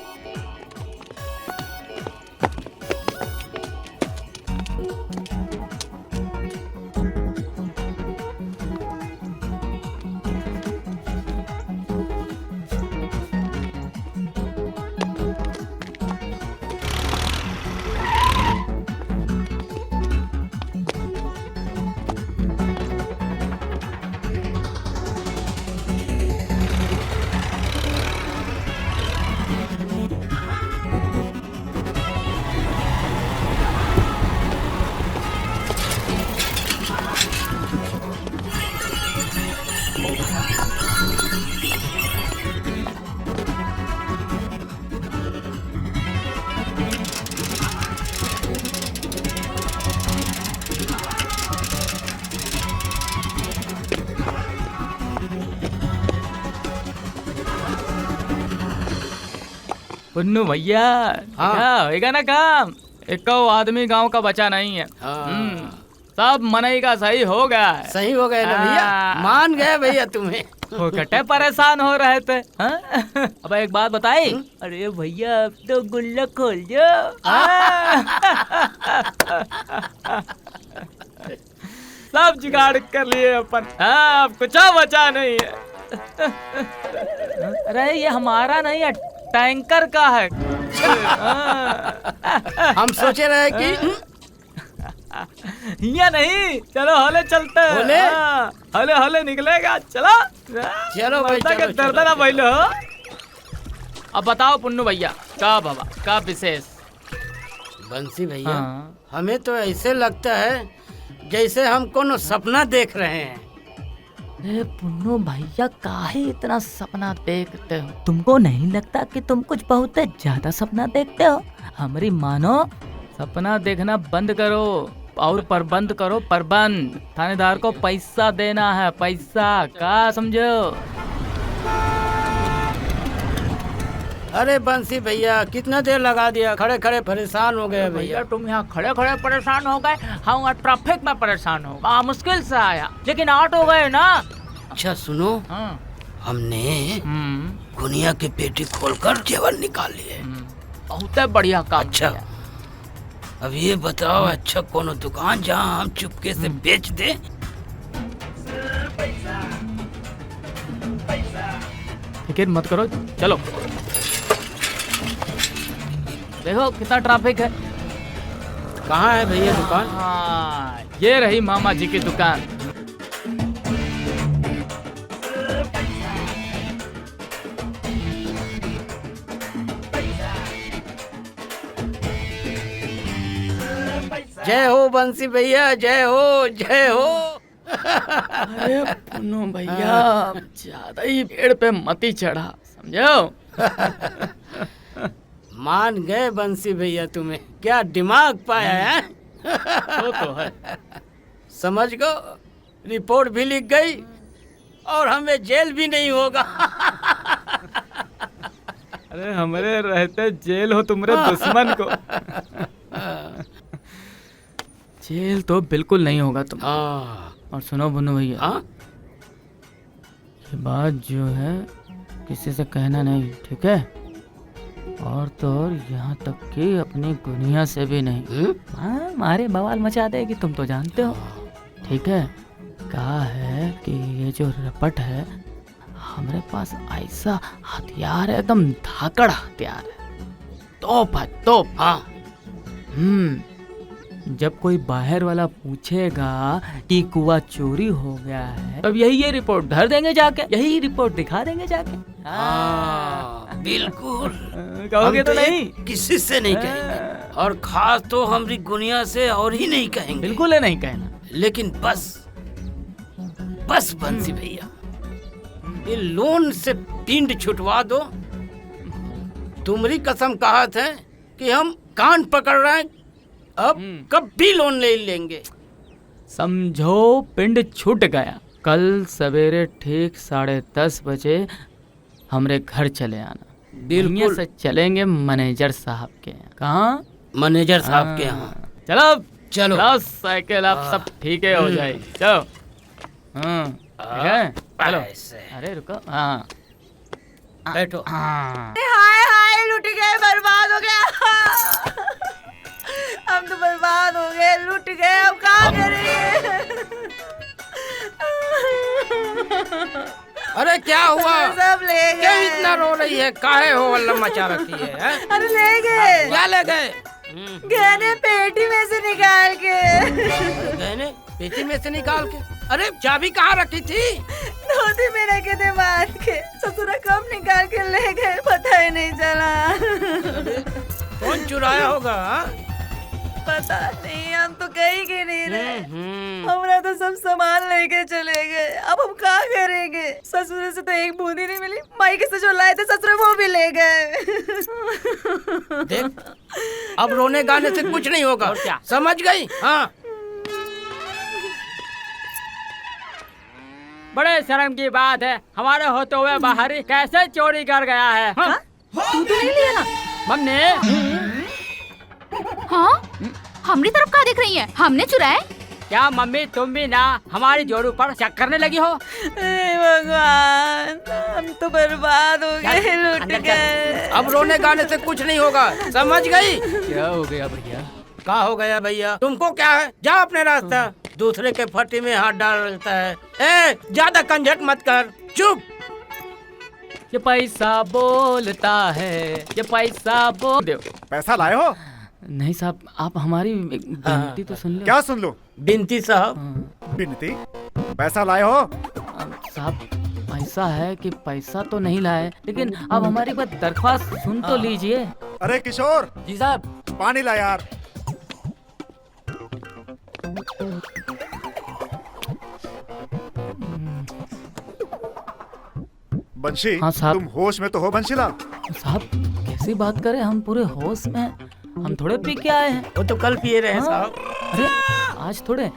पुन्नू भैया हाँ। क्या होएगा ना काम? एक आदमी गांव का बचा नहीं है। हाँ। सब मनई का सही हो गया है। सही हो गए ना भैया, हाँ। मान गए भैया तुम्हें। वो कटे परेशान हो रहे थे। हाँ? अब एक बात बताई। अरे भैया अब तो गुल्लक खोल दो। हाँ? सब जुगाड़ कर लिए अपन। हाँ, अब कुछ बचा नहीं है। अरे ये हमारा नहीं है, टैंकर का है। हाँ। हम सोचे रहे कि या नहीं, चलो हले चलते हैं। हले? हाँ, हले हले निकलेगा। चलो चलो भाई, चलो, दर्द चलो। ना बैलो। अब बताओ पुन्नू भैया, का बाबा का विशेष? बंसी भैया, हाँ। हमें तो ऐसे लगता है जैसे हम कोनो सपना देख रहे हैं। अरे पुन्नू भैया, काहे इतना सपना देखते हो? तुमको नहीं लगता कि तुम कुछ बहुत ज्यादा सपना देखते हो? हमारी मानो, सपना देखना बंद करो और प्रबंध करो। प्रबंध, थानेदार को पैसा देना है, पैसा का समझो? अरे बंसी भैया, कितना देर लगा दिया, खड़े खड़े परेशान हो गए भैया भैया। तुम यहाँ खड़े खड़े परेशान हो गए, हम ट्रैफिक में परेशान हो गए। मुश्किल से आया, लेकिन आउट हो गए ना। अच्छा सुनो, हाँ। हमने गुनिया की पेटी खोलकर जेवर निकाल लिए। बहुत बढ़िया काम अच्छा, किया। अब ये बताओ, अच्छा कोनो दुकान जहाँ हम चुपके से बेच दे? फिक्र मत करो, चलो। देखो कितना ट्रैफिक है। कहाँ है भैया दुकान? हाँ, ये रही मामा जी की दुकान। जय हो बंसी भैया, जय हो, जय हो। अरे पुन्नू भैया, ज्यादा ही पेड़ पे मती चढ़ा, समझो? मान गए बंसी भैया, तुम्हें क्या दिमाग पाया है? तो है। समझ गो, रिपोर्ट भी लिख गई और हमें जेल भी नहीं होगा। अरे हमारे रहते जेल हो तुम्हारे दुश्मन को। जेल तो बिल्कुल नहीं होगा तुम। और सुनो पुन्नू भैया, हाँ? ये बात जो है किसी से कहना नहीं, ठीक है? और तो और यहाँ तक कि अपनी गुनिया से भी नहीं। हाँ, मारे बवाल मचा देगी, तुम तो जानते हो, ठीक है? कहा है कि ये जो रपट है, हमारे पास ऐसा हथियार है, एकदम धाकड़ हथियार है, तोप है, तोप। हाँ। जब कोई बाहर वाला पूछेगा कि कुआ चोरी हो गया है, तब यही रिपोर्ट धर देंगे जाके, यही रिपोर्ट दिखा देंगे जाके। हाँ, बिल्कुल। कहोगे हम तो ये नहीं? किसी से नहीं कहेंगे, और खास तो हमारी गुनिया से और ही नहीं कहेंगे। बिल्कुल है नहीं कहना। लेकिन बस बस बंसी भैया, ये लोन से पिंड छुटवा दो। तुम्हारी कसम कहत है कि हम कान पकड़ रहे हैं, अब कभी लोन नहीं लेंगे। समझो पिंड छूट गया। कल सवेरे ठीक 10:30 बजे हमरे घर चले आना। बिल्कुल से चलेंगे मैनेजर साहब के यहाँ। कहाँ? मैनेजर साहब के यहाँ। चलो चलो। चलो, साइकिल अब सब ठीक है हो जाएगी। चलो। ठीक है, चलो। ऐसे। अरे रुको। हाँ बैठो। हाँ। हाय हाय, लुट गए, बर्बाद हो गया। हम तो बर्बाद हो गए, लुट गए, अब क्या करें? अरे क्या हुआ? सब ले गए। क्या इतना रो रही है? काहे हो हल्ला मचा रखी है, हैं? अरे ले गए। क्या ले गए? गहने पेटी में से निकाल के। गहने पेटी में से निकाल के? अरे चाबी कहाँ रखी थी? धोती में रखे थे बांध के। ससुरा कब निकाल के ले गए, पता ही नहीं चला। कौन चुराया होगा? पता नहीं, हम तो कहीं के नहीं रहे। हमारा तो सब सामान लेके चले गए, अब हम क्या करेंगे? ससुर से तो एक बूंदी नहीं मिली, मायके से जो लाए थे ससुर वो भी ले गए। देख, अब रोने गाने से कुछ नहीं होगा, क्या? समझ गई? हाँ। बड़े शर्म की बात है, हमारे होते हुए बाहरी कैसे चोरी कर गया है? हाँ? तू तो नहीं लिया ना? मम्मी हाँ हमारी तरफ कहाँ देख रही है? हमने चुराए? क्या मम्मी तुम भी ना हमारी जोड़ों पर शक करने लगी हो? हे भगवान, हम तो बर्बाद हो गए, लूट अंदर गए। अब रोने गाने से कुछ नहीं होगा, समझ गई? क्या हो गया भैया? क्या हो गया भैया? तुमको क्या है? जाओ अपने रास्ता, दूसरे के फटी में हाथ डालता है। ए, ज्यादा कंझट मत कर, चुप। ये पैसा बोलता है, ये पैसा बोल दो। पैसा लाए हो? नहीं साहब, आप हमारी एक विनती तो सुन लो। क्या सुन लो? बिनती साहब। बिनती? पैसा लाए हो? साहब ऐसा है कि पैसा तो नहीं लाए, लेकिन अब हमारी बात दरख्वास्त सुन तो लीजिए। अरे किशोर, जी साहब। पानी ला यार। बंशी, हाँ साहब। तुम होश में तो हो बंशीलाल? साहब कैसी बात करें, हम पूरे होश में हैं। हम थोड़े पी के आए हैं। वो तो कल पिए रहे हाँ। साहब। अरे आज थोड़े।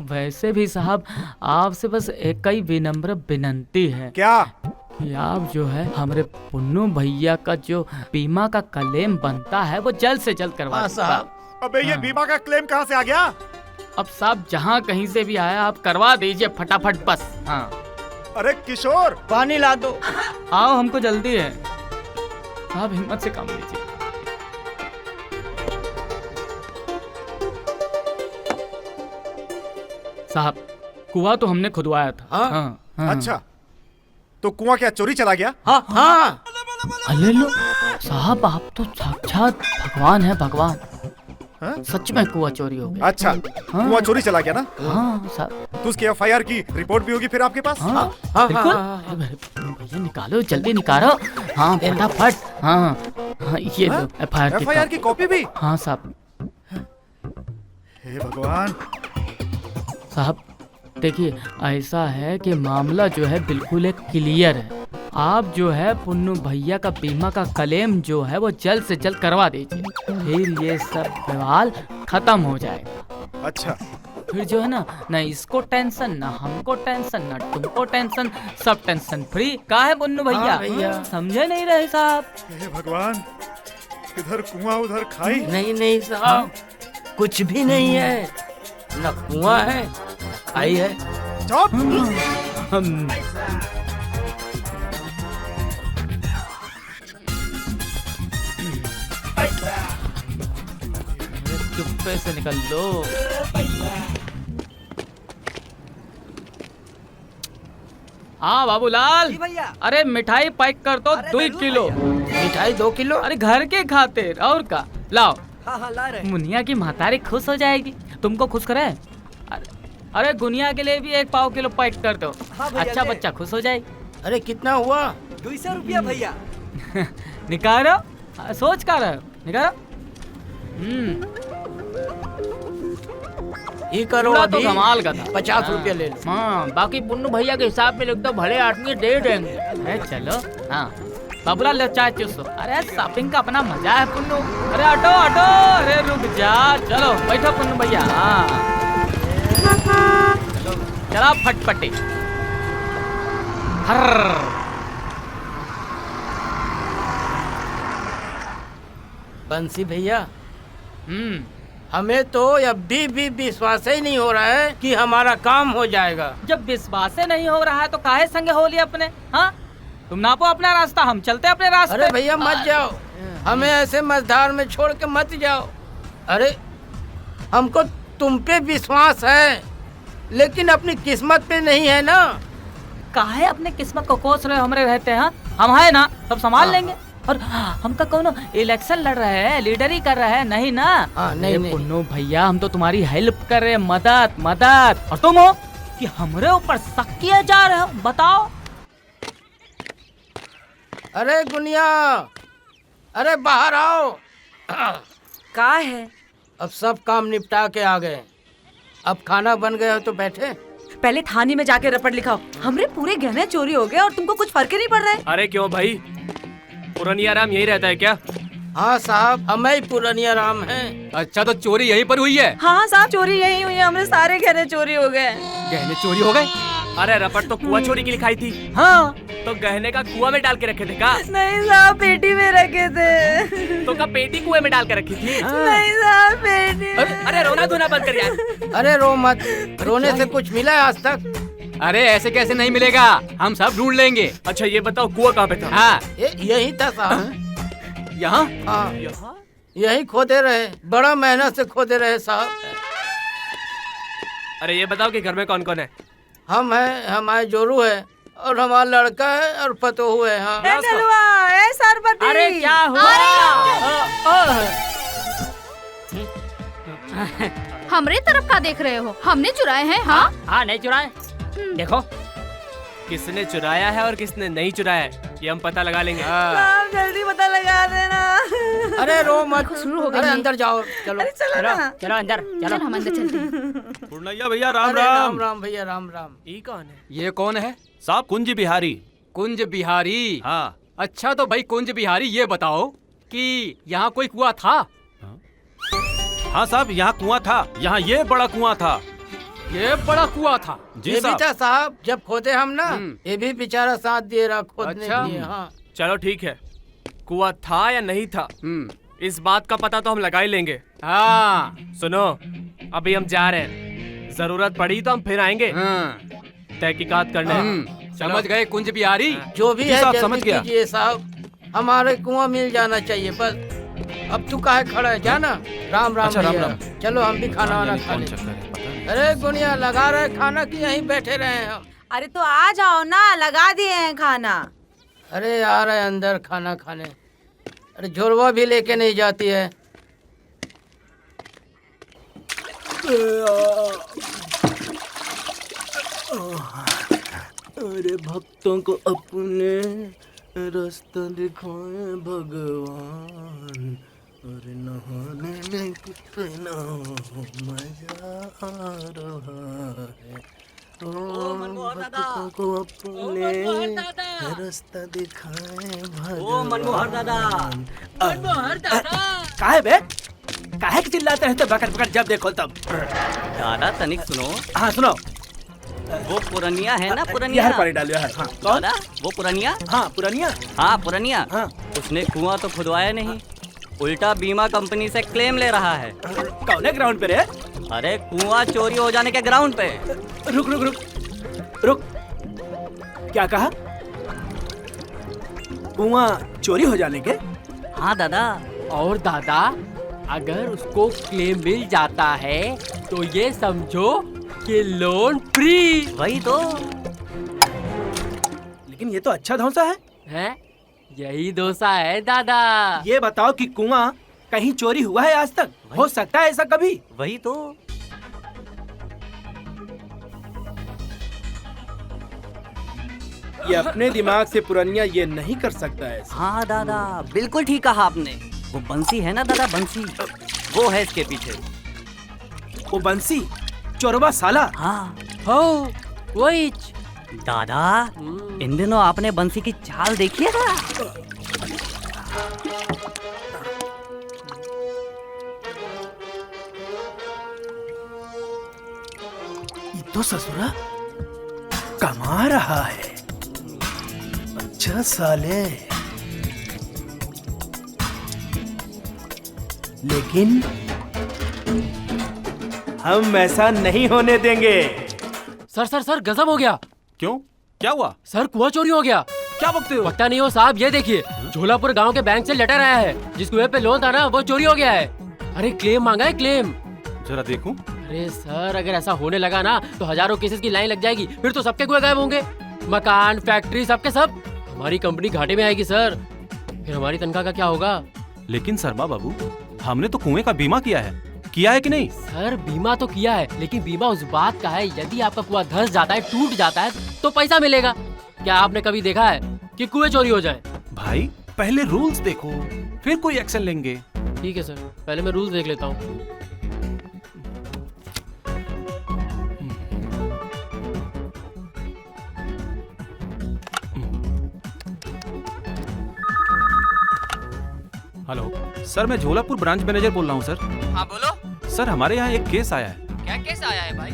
वैसे भी साहब आपसे बस एक ही विनम्र विनंती है। क्या? कि आप जो है हमारे पुन्नू भैया का जो बीमा का क्लेम बनता है वो जल्द से जल्द करवा दीजिए। साहब। अबे ये बीमा का क्लेम कहाँ से आ गया? अब साहब जहाँ कहीं से भी आया आप करवा दीजिए फटाफट बस। हाँ अरे किशोर, पानी ला दो। आओ, हमको जल्दी है। आप हिम्मत से काम लीजिए। साहब कुआं तो हमने खुदवाया था। हाँ? हाँ। अच्छा, तो कुआं क्या चोरी चला गया? हाँ हाँ। अरे लो साहब, आप तो साक्षात भगवान है, भगवान। हाँ? सच में कुआं चोरी हो गया। अच्छा, हाँ। कुआं चोरी चला गया ना? हाँ साहब। तो उसकी FIR की रिपोर्ट भी होगी फिर आपके पास? हाँ हाँ, बिल्कुल। हाँ, हाँ। भैया निकालो, जल्दी निकालो। हाँ फटाफट। हाँ हाँ ये हाँ? लो FIR FIR की कॉपी भी? हाँ साहब। हे भगवान। साहब देखिए, ऐसा है कि मामला जो है बिल्कुल एक क्लियर है। आप जो है पुन्नू भैया का बीमा का क्लेम जो है वो जल्द से जल्द करवा दीजिए, फिर ये सब सवाल खत्म हो जाएगा। अच्छा, फिर जो है ना इसको टेंशन, ना हमको टेंशन, ना तुमको टेंशन, सब टेंशन फ्री। का है पुन्नू भैया? हाँ भैया। समझे नहीं रहे साहब? हे भगवान, इधर कुआं उधर खाई। नहीं नहीं साहब, कुछ भी नहीं है, न कुआं है न खाई है। चुप! हम चुप्पे से निकल लो। हाँ बाबूलाल, अरे मिठाई पैक कर दो 2 किलो। मिठाई 2 किलो? अरे घर के खातिर और का लाओ। हाँ हाँ ला रहे। मुनिया की महतारी खुश हो जाएगी। तुमको खुश करे? अरे गुनिया के लिए भी 1 पाव किलो पैक कर दो। हाँ भैया, अच्छा ले। बच्चा खुश हो जाएगी। अरे कितना हुआ? 200 रुपया भैया। निकालो, सोच कर रहे हो, निकालो। ये करो पूरा तो अभी। कमाल का था। 50 रुपया ले लो। हाँ बाकी पुन्नू भैया के हिसाब में लोग तो भले आदमी दे देंगे। अरे चलो। हाँ बाबूलाल लो चाय चूसो। अरे शॉपिंग का अपना मजा है पुन्नू। अरे ऑटो ऑटो, अरे रुक जा। चलो बैठो पुन्नू भैया। हाँ चला फटफटी। हर बंसी भैया, हमें तो अभी भी विश्वास ही नहीं हो रहा है कि हमारा काम हो जाएगा। जब विश्वास नहीं हो रहा है तो काहे संगे हो लिया अपने? हाँ तुम नापो अपना रास्ता, हम चलते अपने रास्ते। अरे भैया मत जाओ, हमें ऐसे मझधार में छोड़ के मत जाओ। अरे हमको तुम पे विश्वास है, लेकिन अपनी किस्मत पे नहीं है ना। काहे अपने किस्मत को कोस रहे हो? हमरे रहते हैं, हम है ना, सब संभाल लेंगे। और हमका कौन इलेक्शन लड़ रहे हैं, लीडर ही कर रहे हैं, नहीं ना? नहीं नहीं। पुन्नू भैया हम तो तुम्हारी हेल्प कर रहे हैं, मदद मदद। और तुम हो कि हमरे ऊपर शक किए जा रहे हो? बताओ। अरे गुनिया, अरे बाहर आओ। का है? अब सब काम निपटा के आ गए, अब खाना बन गया हो तो बैठे। पहले थाने में जाके रपट लिखाओ। हमरे पूरे गहने चोरी हो गए और तुमको कुछ फर्क ही नहीं पड़ रहा है। अरे क्यों भाई, पुरानिया राम यही रहता है क्या? हाँ साहब, हम ही पुरानिया राम हैं। अच्छा तो चोरी यहीं पर हुई है? हाँ साहब, चोरी यही हुई है, हमरे सारे गहने चोरी हो गए। गहने चोरी हो गए? अरे रपट तो कुआं चोरी की लिखाई थी। हाँ तो गहने का कुआं में डाल के रखे थे का? नहीं साहब, पेटी में रखे थे। तो का पेटी कुएं में डाल के रखी थी? नहीं साहब, पेटी। अरे रोना धोना बंद कर यार। अरे रो मत, रोने से कुछ मिला है आज तक? अरे ऐसे कैसे नहीं मिलेगा, हम सब ढूंढ लेंगे। अच्छा ये बताओ कुआं कहाँ पे था? हाँ यही था साहब। यहाँ हाँ, यही खोदे रहे, बड़ा मेहनत से खोदे रहे साहब। अरे ये बताओ कि घर में कौन कौन है? हम है, हमारे जोरू है और हमारा लड़का है और पतोहू है। हाँ ए नलवा, ए सरपति। अरे क्या हुआ? हमरे तरफ का देख रहे हो? हमने चुराए हैं? हाँ हाँ नहीं चुराए। देखो किसने चुराया है और किसने नहीं चुराया है ये हम पता लगा लेंगे। साहब जल्दी पता लगा देना। अरे रो मत, शुरू हो गई अरे है। अंदर जाओ, चलो अरे चलो ना। चलो अंदर चलो हम अंदर चलते हैं। पूर्णैया भैया राम अरे राम। राम राम भैया, राम राम। ये कौन है? ये कौन है? साहब कुंज बिहारी। कुंज बिहारी। हाँ अच्छा तो भाई कुंज बिहारी ये बताओ कि यहाँ कोई कुआं था? हाँ साहब, यहाँ कुआं था, यहाँ ये बड़ा कुआं था। ये बड़ा कुआं था। जी ये भी साहब। था साहब, जब खोदे हम ना, ये भी बेचारा साथ दे रहा खोदने अच्छा। के लिए। हाँ चलो ठीक है, कुआं था या नहीं था इस बात का पता तो हम लगा ही लेंगे। हाँ सुनो अभी हम जा रहे हैं, जरूरत पड़ी तो हम फिर आएंगे तहकीकात करने। समझ गए कुंज बिहारी? जो भी जी है साहब, जल्दी समझ गया। कीजिए साहब, हमारे कुआं मिल जाना चाहिए बस। अब तू काहे खड़ा है, जाना। राम राम अच्छा, राम भैया। राम। चलो हम भी खाना वाना खा कौन लें। चक्कर है पता नहीं। अरे गुनिया लगा रहे खाना की यहीं बैठे रहे हैं हम। अरे तो आ जाओ ना, लगा दिए हैं खाना। अरे आ रहे अंदर खाना खाने। अरे झोरवा भी लेके नहीं जाती है। अरे भक्तों को अपने रास्ता दिखाए भगवान, और नहाने में कितना मजा आ रहा है। भक्तों को अपने रास्ता दिखाए भगवान। काहे बे? काहे के चिल्लाते रहते बकट बकट जब देखो तब? दादा तनिक सुनो। हाँ सुनो। वो पुरनिया है ना, पुरनिया। यार पानी डालो यार। हाँ कौन? दादा वो पुरनिया। हाँ पुरनिया। हाँ पुरनिया। हाँ। उसने कुआं तो खुदवाया नहीं, उल्टा बीमा कंपनी से क्लेम ले रहा है। कौन है ग्राउंड पे रे? अरे कुआं चोरी हो जाने के ग्राउंड पे। रुक रुक रुक रुक, क्या कहा? कुआं चोरी हो जाने के? हाँ दादा। और दादा अगर उसको क्लेम मिल जाता है तो ये समझो कि लोन फ्री। वही तो। लेकिन ये तो अच्छा धौंसा है। यही दोसा है दादा। ये बताओ कि कुआं कहीं चोरी हुआ है आज तक? हो सकता है ऐसा कभी? वही तो। ये अपने दिमाग से पुरनिया ये नहीं कर सकता है। हाँ दादा बिल्कुल ठीक कहा आपने। वो बंसी है ना दादा, बंसी, वो है इसके पीछे। वो बंसी चोरवा साला? हाँ हो वही। दादा इन दिनों आपने बंसी की चाल देखी है ना? ये तो ससुरा कमा रहा है। अच्छा साले, लेकिन हम ऐसा नहीं होने देंगे। सर सर सर गजब हो गया। क्यों, क्या हुआ? सर कुआं चोरी हो गया। क्या बकते हो? पता नहीं हो साहब, ये देखिए झोलापुर गांव के बैंक से लेटर आया है, जिस कुएं पे लोन था ना वो चोरी हो गया है। अरे क्लेम मांगा है, क्लेम। जरा देखूं। अरे सर अगर ऐसा होने लगा ना तो हजारों केसेस की लाइन लग जाएगी, फिर तो सबके कुएं गायब होंगे, मकान फैक्ट्री सबके सब। हमारी कंपनी घाटे में आएगी सर, फिर हमारी तनख्वाह का क्या होगा? लेकिन शर्मा बाबू, हमने तो कुएं का बीमा किया है कि नहीं? सर बीमा तो किया है, लेकिन बीमा उस बात का है यदि आपका कुआं धंस जाता है, टूट जाता है तो पैसा मिलेगा। क्या आपने कभी देखा है कि कुएं चोरी हो जाए? भाई पहले रूल्स देखो, फिर कोई एक्शन लेंगे। ठीक है सर, पहले मैं रूल्स देख लेता हूँ। हेलो सर, मैं झोलापुर ब्रांच मैनेजर बोल रहा हूँ सर। हाँ बोलो। सर हमारे यहाँ एक केस आया है। क्या केस आया है भाई?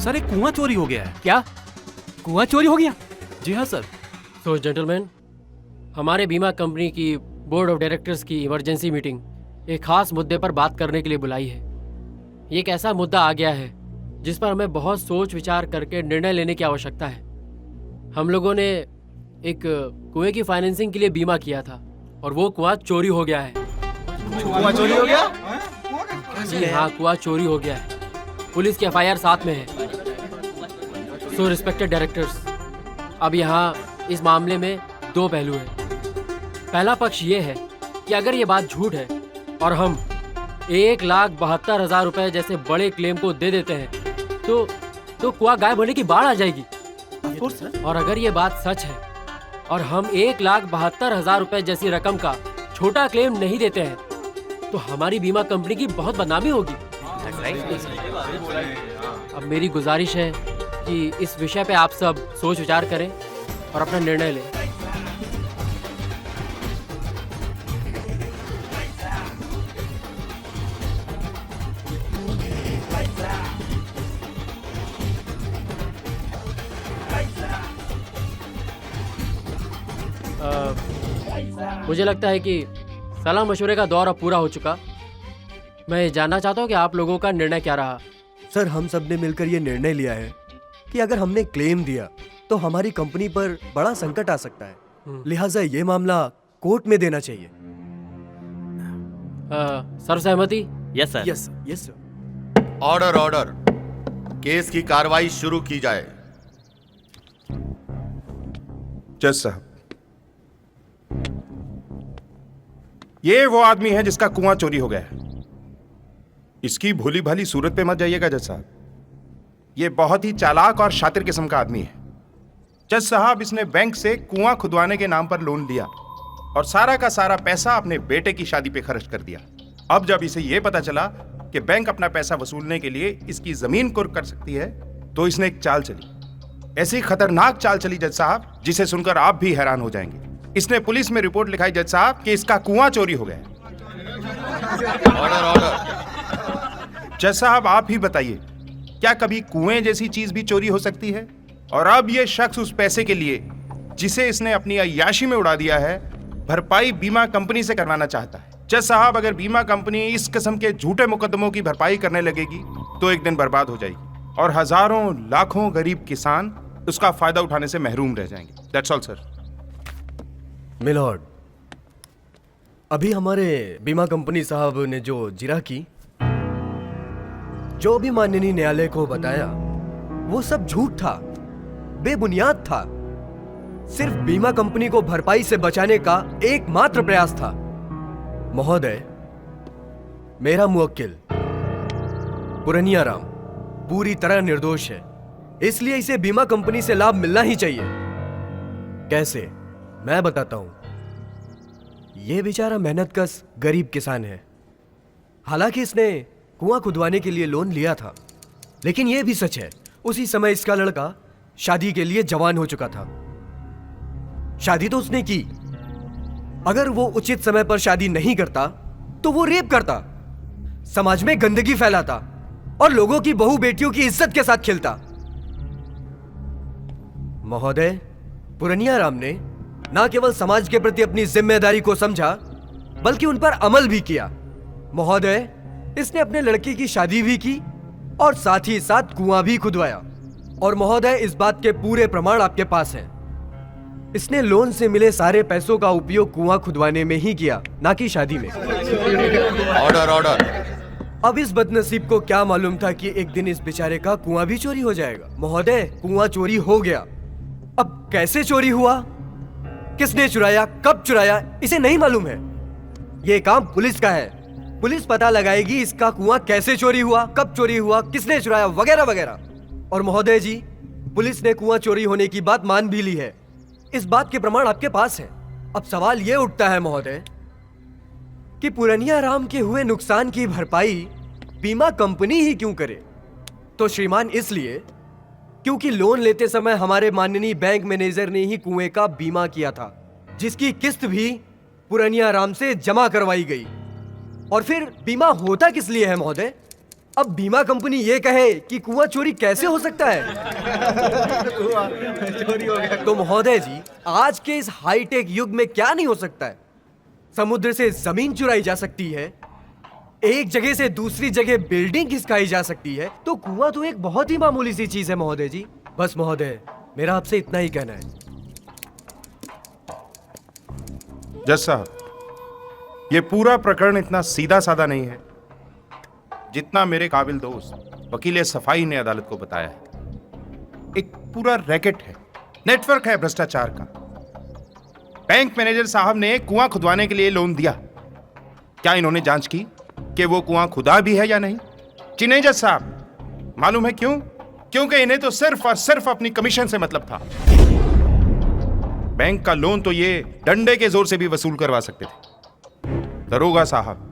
सर एक कुआं चोरी हो गया है। क्या कुआं चोरी हो गया? जी हाँ सर, तो जेंटलमैन, हमारे बीमा कंपनी की बोर्ड ऑफ डायरेक्टर्स की इमरजेंसी मीटिंग एक खास मुद्दे पर बात करने के लिए बुलाई है। ये एक ऐसा मुद्दा आ गया है जिस पर हमें बहुत सोच विचार करके निर्णय लेने की आवश्यकता है। हम लोगों ने एक कुएं की फाइनेंसिंग के लिए बीमा किया था और वो कुआं चोरी हो गया है। कुआं चोरी हो गया? जी हाँ, कुआं चोरी हो गया है। पुलिस की एफआईआर साथ में है। सो रिस्पेक्टेड डायरेक्टर्स, अब यहाँ इस मामले में दो पहलू हैं। पहला पक्ष ये है कि अगर ये बात झूठ है और हम 1,72,000 रुपए जैसे बड़े क्लेम को दे देते हैं तो कुआं गायब होने की बाढ़ आ जाएगी। और अगर ये बात सच है और हम 1,72,000 रुपए जैसी रकम का छोटा क्लेम नहीं देते हैं तो हमारी बीमा कंपनी की बहुत बदनामी होगी। अब मेरी गुजारिश है कि इस विषय पे आप सब सोच विचार करें और अपना निर्णय लें। मुझे लगता है कि सलाह मशवरे का दौर अब पूरा हो चुका। मैं जानना चाहता हूँ कि आप लोगों का निर्णय क्या रहा। सर, हम सब ने मिलकर ये निर्णय लिया है कि अगर हमने क्लेम दिया तो हमारी कंपनी पर बड़ा संकट आ सकता है, लिहाजा ये मामला कोर्ट में देना चाहिए। सर्वसहमति? Yes sir. Yes yes sir. Order order, case की कार्रवाई शुरू की जाए। जज साहब, ये वो आदमी है जिसका कुआं चोरी हो गया है। इसकी भोली भाली सूरत पे मत जाइएगा जज साहब, ये बहुत ही चालाक और शातिर किस्म का आदमी है। जज साहब, इसने बैंक से कुआं खुदवाने के नाम पर लोन लिया और सारा का सारा पैसा अपने बेटे की शादी पे खर्च कर दिया। अब जब इसे ये पता चला कि बैंक अपना पैसा वसूलने के लिए इसकी जमीन कुर्क कर सकती है तो इसने एक चाल चली। ऐसी खतरनाक चाल चली जज साहब जिसे सुनकर आप भी हैरान हो जाएंगे। इसने पुलिस में रिपोर्ट लिखाई जज साहब कि इसका कुआं चोरी हो गया। Order order. जज साहब, आप ही बताइए, क्या कभी कुएं जैसी चीज भी चोरी हो सकती है? और अब ये शख्स उस पैसे के लिए जिसे इसने अपनी अय्याशी में उड़ा दिया है भरपाई बीमा कंपनी से करवाना चाहता है। जज साहब, अगर बीमा कंपनी इस किस्म के झूठे मुकदमों की भरपाई करने लगेगी तो एक दिन बर्बाद हो जाएगी और हजारों लाखों गरीब किसान उसका फायदा उठाने से महरूम रह जाएंगे। That's all sir. मिलॉर्ड, अभी हमारे बीमा कंपनी साहब ने जो जिरा की, जो भी माननीय न्यायालय को बताया, वो सब झूठ था, बेबुनियाद था। सिर्फ बीमा कंपनी को भरपाई से बचाने का एकमात्र प्रयास था। महोदय, मेरा मुवक्किल पुरनिया राम पूरी तरह निर्दोष है, इसलिए इसे बीमा कंपनी से लाभ मिलना ही चाहिए। कैसे? मैं बताता हूं। यह बेचारा मेहनतकश गरीब किसान है। हालांकि इसने कुआं खुदवाने के लिए लोन लिया था, लेकिन यह भी सच है उसी समय इसका लड़का शादी के लिए जवान हो चुका था। शादी तो उसने की। अगर वो उचित समय पर शादी नहीं करता तो वो रेप करता, समाज में गंदगी फैलाता और लोगों की बहू बेटियों की इज्जत के साथ खेलता। महोदय, पुरनिया राम ने न केवल समाज के प्रति अपनी जिम्मेदारी को समझा बल्कि उन पर अमल भी किया। महोदय, इसने अपने लड़के की शादी भी की और साथ ही साथ कुआं भी खुदवाया। और महोदय, इस बात के पूरे प्रमाण आपके पास हैं। इसने लोन से मिले सारे पैसों का उपयोग कुआं खुदवाने में ही किया, ना कि शादी में। Order order. अब इस बदनसीब को क्या मालूम था कि एक दिन इस बेचारे का कुआं भी चोरी हो जाएगा। महोदय, कुआं चोरी हो गया। अब कैसे चोरी हुआ, किसने चुराया, कब चुराया, इसे नहीं मालूम है। यह काम पुलिस का है। पुलिस पता लगाएगी इसका कुआं कैसे चोरी हुआ, कब चोरी हुआ, किसने चुराया, वगैरह वगैरह। और महोदय जी, पुलिस ने कुआं चोरी होने की बात मान भी ली है। इस बात के प्रमाण आपके पास है। अब सवाल यह उठता है महोदय कि पुरनिया राम के हुए नुकसान की भरपाई बीमा कंपनी ही क्यों करे? तो श्रीमान, इसलिए क्योंकि लोन लेते समय हमारे माननीय बैंक मैनेजर ने ही कुएं का बीमा किया था, जिसकी किस्त भी पुरनिया राम से जमा करवाई गई। और फिर बीमा होता किस लिए है महोदय? अब बीमा कंपनी ये कहे कि कुआं चोरी कैसे हो सकता है? चोरी हो गया। तो महोदय जी, आज के इस हाईटेक युग में क्या नहीं हो सकता है? समुद्र से जमीन चुराई जा सकती है, एक जगह से दूसरी जगह बिल्डिंग खिसकाई जा सकती है, तो कुआं तो एक बहुत ही मामूली सी चीज है महोदय जी। बस महोदय, मेरा आपसे इतना ही कहना है। जज साहब, ये पूरा प्रकरण इतना सीधा साधा नहीं है जितना मेरे काबिल दोस्त वकील सफाई ने अदालत को बताया है। एक पूरा रैकेट है, नेटवर्क है भ्रष्टाचार का। बैंक मैनेजर साहब ने कुआं खुदवाने के लिए लोन दिया। क्या इन्होंने जांच की कि वो कुआं खुदा भी है या नहीं? जी नहीं जज साहब। मालूम है क्यों? क्योंकि इन्हें तो सिर्फ और सिर्फ अपनी कमीशन से मतलब था। बैंक का लोन तो ये डंडे के जोर से भी वसूल करवा सकते थे। दरोगा साहब,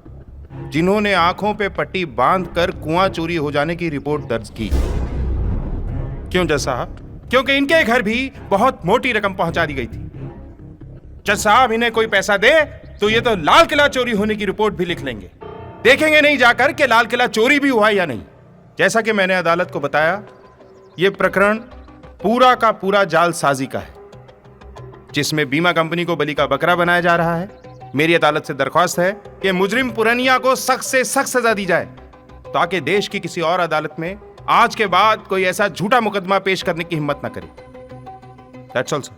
जिन्होंने आंखों पे पट्टी बांधकर कुआं चोरी हो जाने की रिपोर्ट दर्ज की। क्यों जज साहब? क्योंकि इनके घर भी बहुत मोटी रकम पहुंचा दी गई थी। जज साहब, इन्हें कोई पैसा दे तो ये तो लाल किला चोरी होने की रिपोर्ट भी लिख लेंगे। देखेंगे नहीं जाकर कि लाल किला चोरी भी हुआ या नहीं। जैसा कि मैंने अदालत को बताया, यह प्रकरण पूरा का पूरा जालसाजी का है, जिसमें बीमा कंपनी को बलि का बकरा बनाया जा रहा है। मेरी अदालत से दरख्वास्त है कि मुजरिम पुरनिया को सख्त से सख्त सजा दी जाए, ताकि देश की किसी और अदालत में आज के बाद कोई ऐसा झूठा मुकदमा पेश करने की हिम्मत न करे। That's all, sir.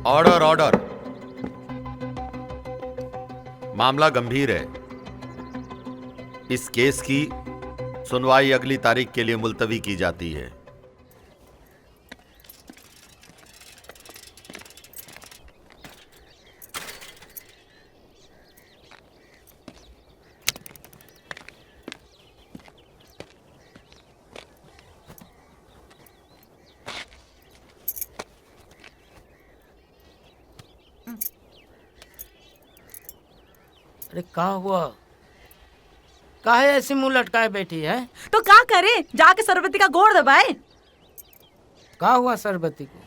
Order order. मामला गंभीर है। इस केस की सुनवाई अगली तारीख के लिए मुलतवी की जाती है। अरे क्या हुआ? काहे ऐसी मुंह लटकाए बैठी है? तो क्या करे, जाके सरबती का गोड़ दबाए। क्या हुआ सरबती को?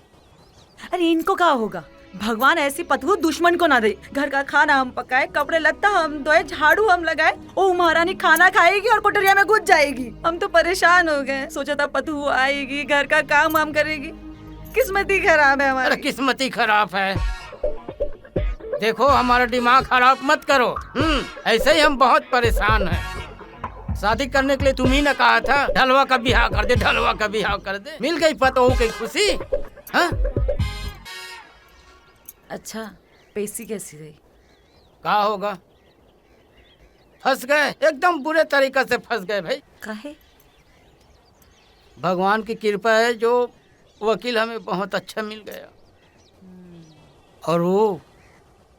अरे इनको क्या होगा? भगवान ऐसी पतलू दुश्मन को ना दे। घर का खाना हम पकाए, कपड़े लत्ता हम धोए, झाड़ू हम लगाए, ओ महारानी खाना खाएगी और कोठरिया में घुस जाएगी। हम तो परेशान हो गए। सोचा था पतलू आएगी, घर का काम हम करेगी। किस्मती खराब है हमारी। अरे किस्मती खराब है। देखो, हमारा दिमाग खराब मत करो। ऐसे ही हम बहुत परेशान हैं। शादी करने के लिए तुम ही ने कहा था ढलवा का बिहार कर दे, ढलवा का बिहार कर दे। मिल गई पतो की खुशी। हाँ? अच्छा, पैसी कैसी रही? क्या होगा? फंस गए, एकदम बुरे तरीके से फंस गए भाई। काहे? भगवान की कृपा है, जो वकील हमें बहुत अच्छा मिल गया। और वो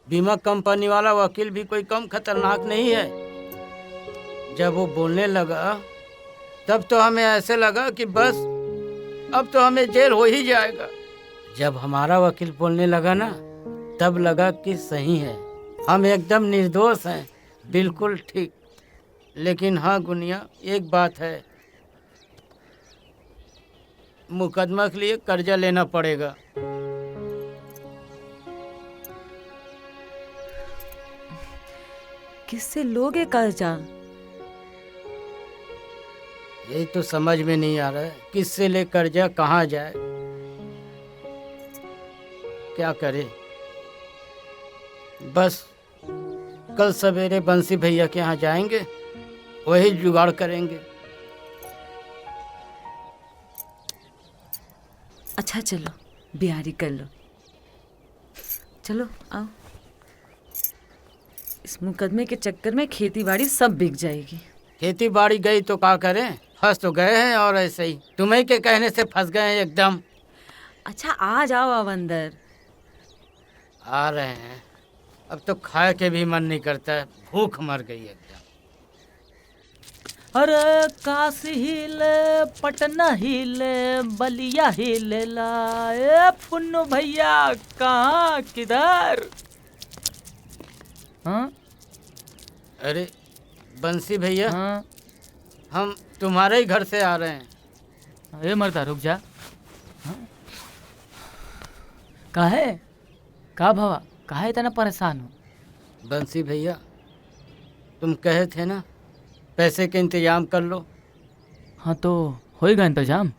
बीमा कंपनी वाला वकील भी कोई कम खतरनाक नहीं है। जब वो बोलने लगा तब तो हमें ऐसे लगा कि बस अब तो हमें जेल हो ही जाएगा। जब हमारा वकील बोलने लगा ना, तब लगा कि सही है, हम एकदम निर्दोष हैं, बिल्कुल ठीक। लेकिन हाँ गुनिया, एक बात है, मुकदमा के लिए कर्जा लेना पड़ेगा। किससे लोगे कर्जा? ये तो समझ में नहीं आ रहा है, किससे ले कर्जा, कहाँ जाए, क्या करे। बस कल सवेरे बंसी भैया के यहाँ जाएंगे, वही जुगाड़ करेंगे। अच्छा चलो, बिहारी कर लो। चलो आओ। इस मुकदमे के चक्कर में खेती बाड़ी सब बिक जाएगी। खेती बाड़ी गई तो क्या करें, फंस तो गए हैं और ऐसे ही तुम्हें के कहने से फंस गए हैं एकदम। अच्छा आ जाओ, अब अंदर आ रहे हैं। अब तो खाए के भी मन नहीं करता है, भूख मर गई एकदम। अरे काशी हिले, पटना हिले, बलिया हिले ला। पुन्नू भैया कहाँ, किधर? हाँ? अरे बंसी भैया, हाँ? हम तुम्हारे ही घर से आ रहे हैं। ये मरता, रुक जा। हाँ? काहे? का भवा, काहे इतना परेशान हो? बंसी भैया, तुम कहे थे ना पैसे के इंतजाम कर लो, हाँ तो होएगा इंतजाम।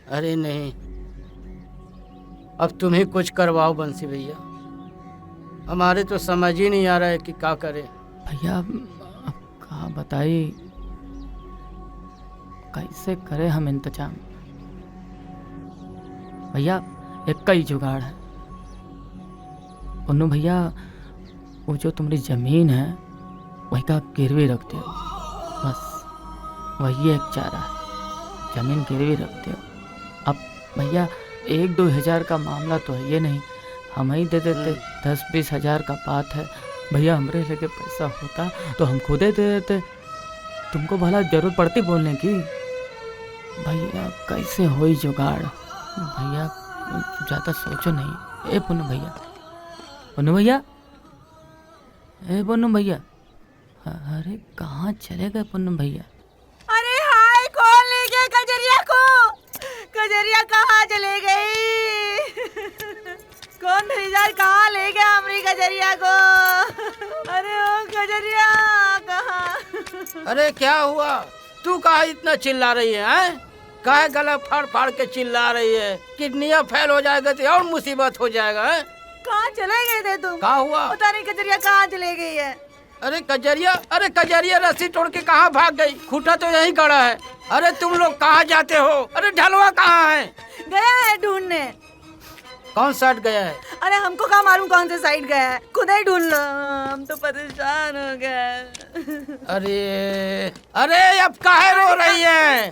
अरे नहीं, अब तुम ही कुछ करवाओ बंसी भैया, हमारे तो समझ ही नहीं आ रहा है कि क्या करें। भैया अब कहा बताई, कैसे करे हम इंतजाम। भैया एक का ही जुगाड़ है। पुन्नू भैया, वो जो तुम्हारी जमीन है वही का गिरवी रख दो, बस वही एक चारा है, जमीन गिरवी रख दो। अब भैया 1-2 हज़ार का मामला तो है ये नहीं, हम ही दे देते। 10-20 हज़ार का बात है भैया, हमरे लेके पैसा होता तो हम खुद ही दे देते, तुमको भला जरूरत पड़ती बोलने की। भैया कैसे होई जुगाड़, भैया ज़्यादा सोचो नहीं। ए पुन्नू भैया, पुन्नू भैया, ए पुन्नू भैया, अरे कहाँ चले गए पुन्नू भैया? अरे हाय, कौन ले गया कजरिया को? कजरिया कहाँ चले गई? कौन धरीदार कहाँ ले गया हमारी कजरिया को? अरे ओ कजरिया कहाँ? अरे क्या हुआ, तू कहाँ इतना चिल्ला रही है, हैं? काहे गला फाड़ फाड़ के चिल्ला रही है? किडनियाँ फेल हो जाएगा तो और मुसीबत हो जाएगा। है कहाँ चले गए थे तुम? क्या हुआ? पता नहीं कजरिया कहाँ चले गई है। अरे कजरिया रस्सी तोड़ के कहाँ भाग गई? खूटा तो यही खड़ा है। अरे तुम लोग कहाँ जाते हो? अरे ढलवा कहाँ है? गया है ढूंढने। कौन साइड गया है? अरे हमको कहाँ मालूम कौन से साइड गया है, खुद ही ढूंढ लो, हम तो परेशान हो गए। अरे अब काहे रो रही है?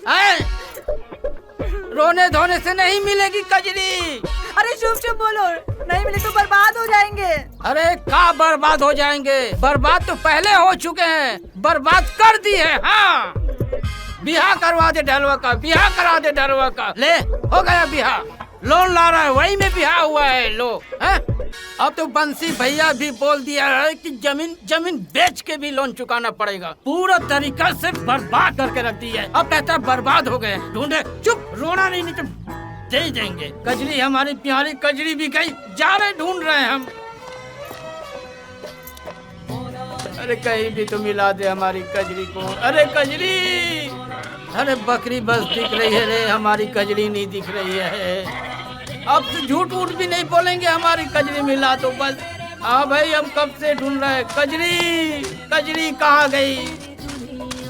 रोने धोने से नहीं मिलेगी कजरी। अरे चुप बोलो, नहीं मिले तो बर्बाद हो जाएंगे। अरे क्या बर्बाद हो जाएंगे? बर्बाद तो पहले हो चुके हैं, बर्बाद कर दी है। हाँ, बिहार करवा दे ढलवा का, बिहार करा दे ढलवा का। ले, हो गया बिहार, लोन ला रहा है वही में बिहार हुआ है। लो है? अब तो बंसी भैया भी बोल दिया है कि जमीन बेच के भी लोन चुकाना पड़ेगा। पूरा तरीका से बर्बाद करके रख दी है। अब कहता है बर्बाद हो गए। ढूंढे, चुप, रोना नहीं तो दे ही देंगे। कजरी, हमारी प्यारी कजरी भी गई, जा रहे ढूंढ रहे हैं हम। अरे कहीं भी तो मिला दे हमारी कजरी को। अरे कजरी, अरे बकरी बस दिख रही है रे, हमारी कजरी नहीं दिख रही है। अब तो झूठ वूठ भी नहीं बोलेंगे, हमारी कजरी मिला तो बस। हाँ भाई, हम कब से ढूंढ रहे हैं कजरी कहाँ गई?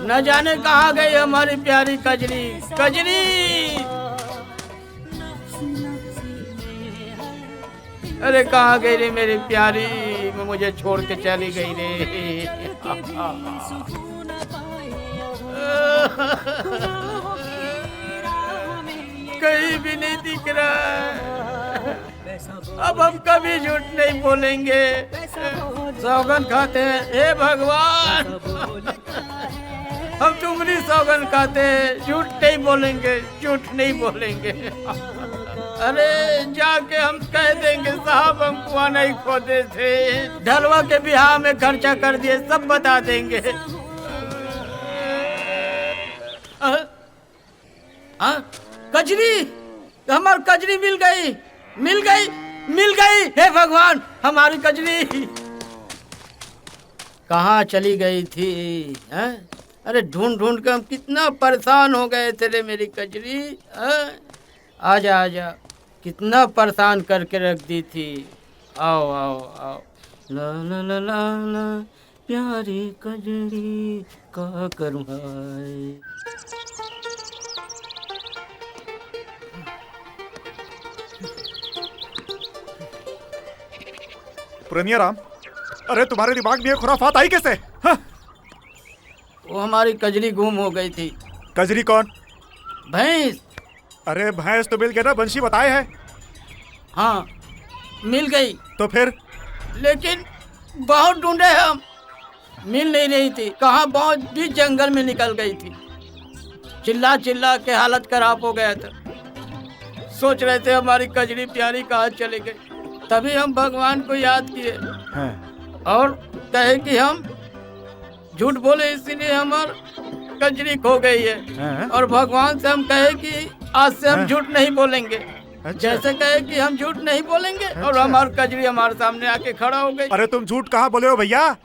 न जाने कहाँ गई हमारी प्यारी कजरी। अरे कहाँ गई रे मेरी प्यारी, मुझे छोड़ के चली गई रे। कहीं भी नहीं दिख रहा है। अब हम कभी झूठ नहीं बोलेंगे, सौगन खाते हैं। हे भगवान, हम तुम्हारी सौगन खाते हैं, झूठ नहीं बोलेंगे। अरे जाके हम कह देंगे साहब हम कुआं नहीं खोदे थे, ढलवा के बिहार में खर्चा कर दिए, सब बता देंगे। कजरी, हमारी कजरी मिल गई। हे भगवान, हमारी कजरी कहाँ चली गई थी? हैं? अरे ढूंढ के हम कितना परेशान हो गए थे रे मेरी कजरी। आजा, कितना परेशान करके रख दी थी। आओ। ला ला ला ला ला, प्यारी कजरी का करूँ हाय। पुरनिया राम, अरे तुम्हारे दिमाग में ये खुराफात आई कैसे? हाँ? वो हमारी कजरी गुम हो गई थी। कजरी कौन? भैंस। अरे भैंस तो मिल गया ना, बंशी बताए है। हाँ, मिल गई। तो फिर? लेकिन बहुत ढूंढे हम, मिल नहीं रही थी। कहाँ, बहुत बीच जंगल में निकल गई थी। चिल्ला के हालत खराब हो गया था। सोच रहे थे हमारी कजरी प्यारी कहाँ चले गई। तभी हम भगवान को याद किए और कहे कि हम झूठ बोले, इसीलिए हमारी कजरी खो गई है। और भगवान से हम कहे कि आज से हम झूठ नहीं बोलेंगे। जैसे कहे कि हम झूठ नहीं बोलेंगे और हमारी कजरी हमारे सामने आके खड़ा हो गई। अरे तुम झूठ कहाँ बोले हो भैया,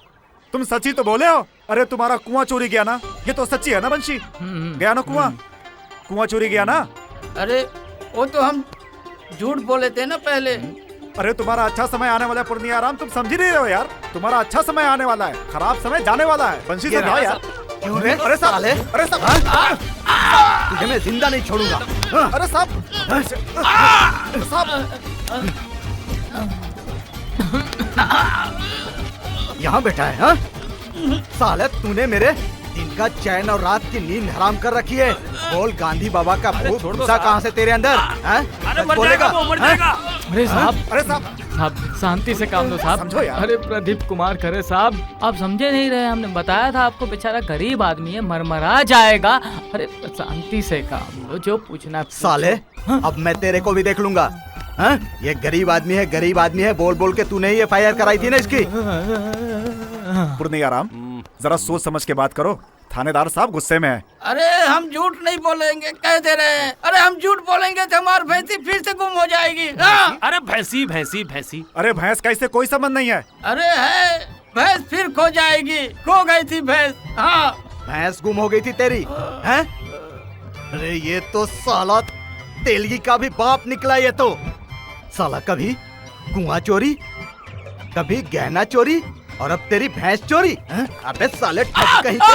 तुम सच्ची तो बोले हो। अरे तुम्हारा कुआं चोरी गया ना, ये तो सच्ची है ना बंशी? गया ना कुआं? कुआं चोरी गया ना? अरे वो तो हम झूठ बोले थे ना पहले। अरे तुम्हारा अच्छा समय आने वाला है पूर्णिया राम, तुम समझ ही नहीं रहे हो यार। तुम्हारा अच्छा समय आने वाला है, खराब समय जाने वाला है। बंशी से जाओ यार। क्यों रे? अरे साहब, साले, अरे साहब, तुझे मैं जिंदा नहीं छोड़ूंगा। अरे साहब, साहब, यहाँ बैठा है हाँ? साले तूने मेरे दिन का चैन और रात की नींद हराम कर रखी है। बोल गांधी बाबा का भूत घुसा कहाँ से तेरे अंदर? बोलेगा? अरे साहब, अरे साहब, शांति से काम लो साहब। समझो यार। अरे प्रदीप कुमार खरे साहब, आप समझे नहीं रहे। हमने बताया था आपको, बेचारा गरीब आदमी है, मरमरा जाएगा। अरे शांति से काम लो, जो पूछना है साले अब मैं तेरे को भी देख लूंगा। हाँ? ये गरीब आदमी है, गरीब आदमी है बोल बोल के तूने ही FIR कराई थी ना इसकी। पूर्णिया राम, जरा सोच समझ के बात करो। थानेदार साहब गुस्से में है। अरे हम झूठ नहीं बोलेंगे, कह दे रहे हैं। अरे हम झूठ बोलेंगे तो हमारी भैंसी फिर से गुम हो जाएगी। हाँ? अरे भैंसी भैंसी भैंसी। अरे भैंस का इससे कोई संबंध नहीं है। अरे है, भैंस फिर खो जाएगी। खो गई थी भैंस। हाँ, भैंस गुम हो गई थी तेरी हैं? अरे ये तो साला तेलगी का भी बाप निकला। ये तो साला कभी कुआं चोरी, कभी गहना चोरी और अब तेरी भैंस चोरी। अबे साले ठग कहीं के।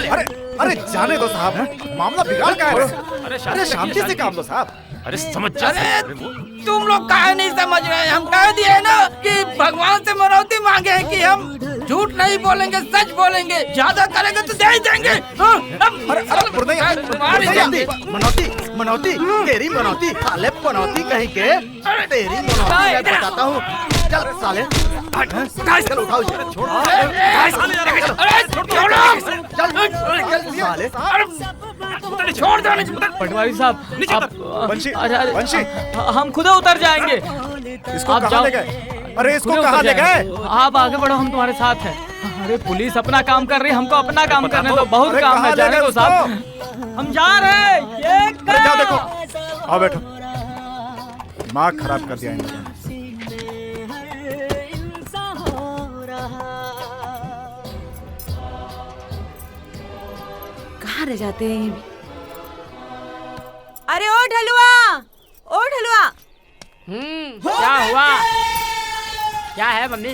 अरे अरे जाने दो साहब, मामला बिगाड़ का है। अरे शांति से काम लो साहब। अरे समझ जा। अरे तुम लोग काहे नहीं समझ रहे? हम कह दिए ना कि भगवान से मनौती मांगे हैं कि हम झूठ नहीं बोलेंगे, सच बोलेंगे। ज्यादा करेंगे तो दे ही देंगे। मनौती मनौती तेरी मनौती, साले मनौती कहीं के। तेरी मनौती मैं बताता हूँ। चल साले, चल उठाओ इसे। साले छोड़ दो पटवारी साहब। बंशी, अरे बंशी, हम खुद उतर जाएंगे। इसको आप कहाँ जाओ। ले गए? अरे इसको खुद कहाँ उतर ले गए? जाएंगे। आप आगे बढ़ो, हम तुम्हारे साथ हैं। अरे पुलिस अपना काम कर रही है, हमको अपना काम करने दो। बहुत अरे काम कहाँ है, ले जाने गए दो उसको? साहब। हम जा रहे हैं। ये अरे जाओ देखो, आओ बैठो। दिमाग खराब कर दिया इन लोगों ने। कहाँ रह जाते हैं ये भी? अरे ओ ढलुआ, ओ ढलुआ। क्या हुआ? क्या है मम्मी?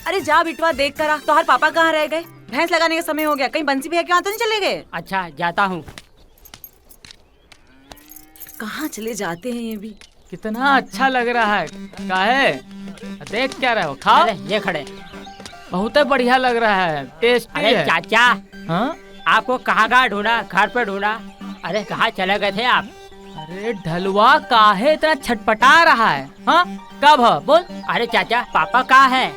अरे जा बिटवा देख कर आ। तोहर पापा कहाँ रह गए? भैंस लगाने का समय हो गया, कहीं बंसी भैया के वहाँ तो नहीं चले गए? अच्छा जाता हूँ। कहाँ चले जाते हैं ये भी? कितना अच्छा लग रहा है। काहे देख क्या रहे हो? खाओ। अरे ये खड़े। बहुत बढ़िया लग रहा है, टेस्टी अरे है। चाचा, हाँ? आपको कहाँ ढूंढा? घर पे ढूंढा। अरे कहाँ चले गए थे आप? अरे ढलुआ काहे इतना छटपटा रहा है? हाँ कब है बोल? अरे चाचा, पापा कहाँ है?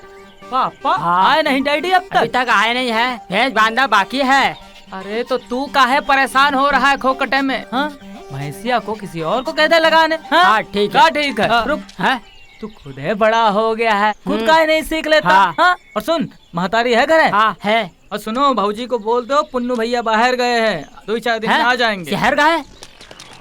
पापा आए नहीं डैडी अब अभी तक? तक आए नहीं है। भैंस बांधा बाकी है। अरे तो तू काहे परेशान हो रहा है खोकटे में? हाँ? भैंसिया को किसी और को कह दे लगाने। हाँ ठीक है। क्या ठीक है? रुक, है तू खुद है बड़ा हो गया है, खुद काहे नहीं सीख लेता? हाँ। हाँ? और सुन, महतारी है घर है? हाँ है। और सुनो, भौजी को बोल दो पुन्नू भैया बाहर गए हैं, 2-4 दिन में आ जाएंगे। शहर गए?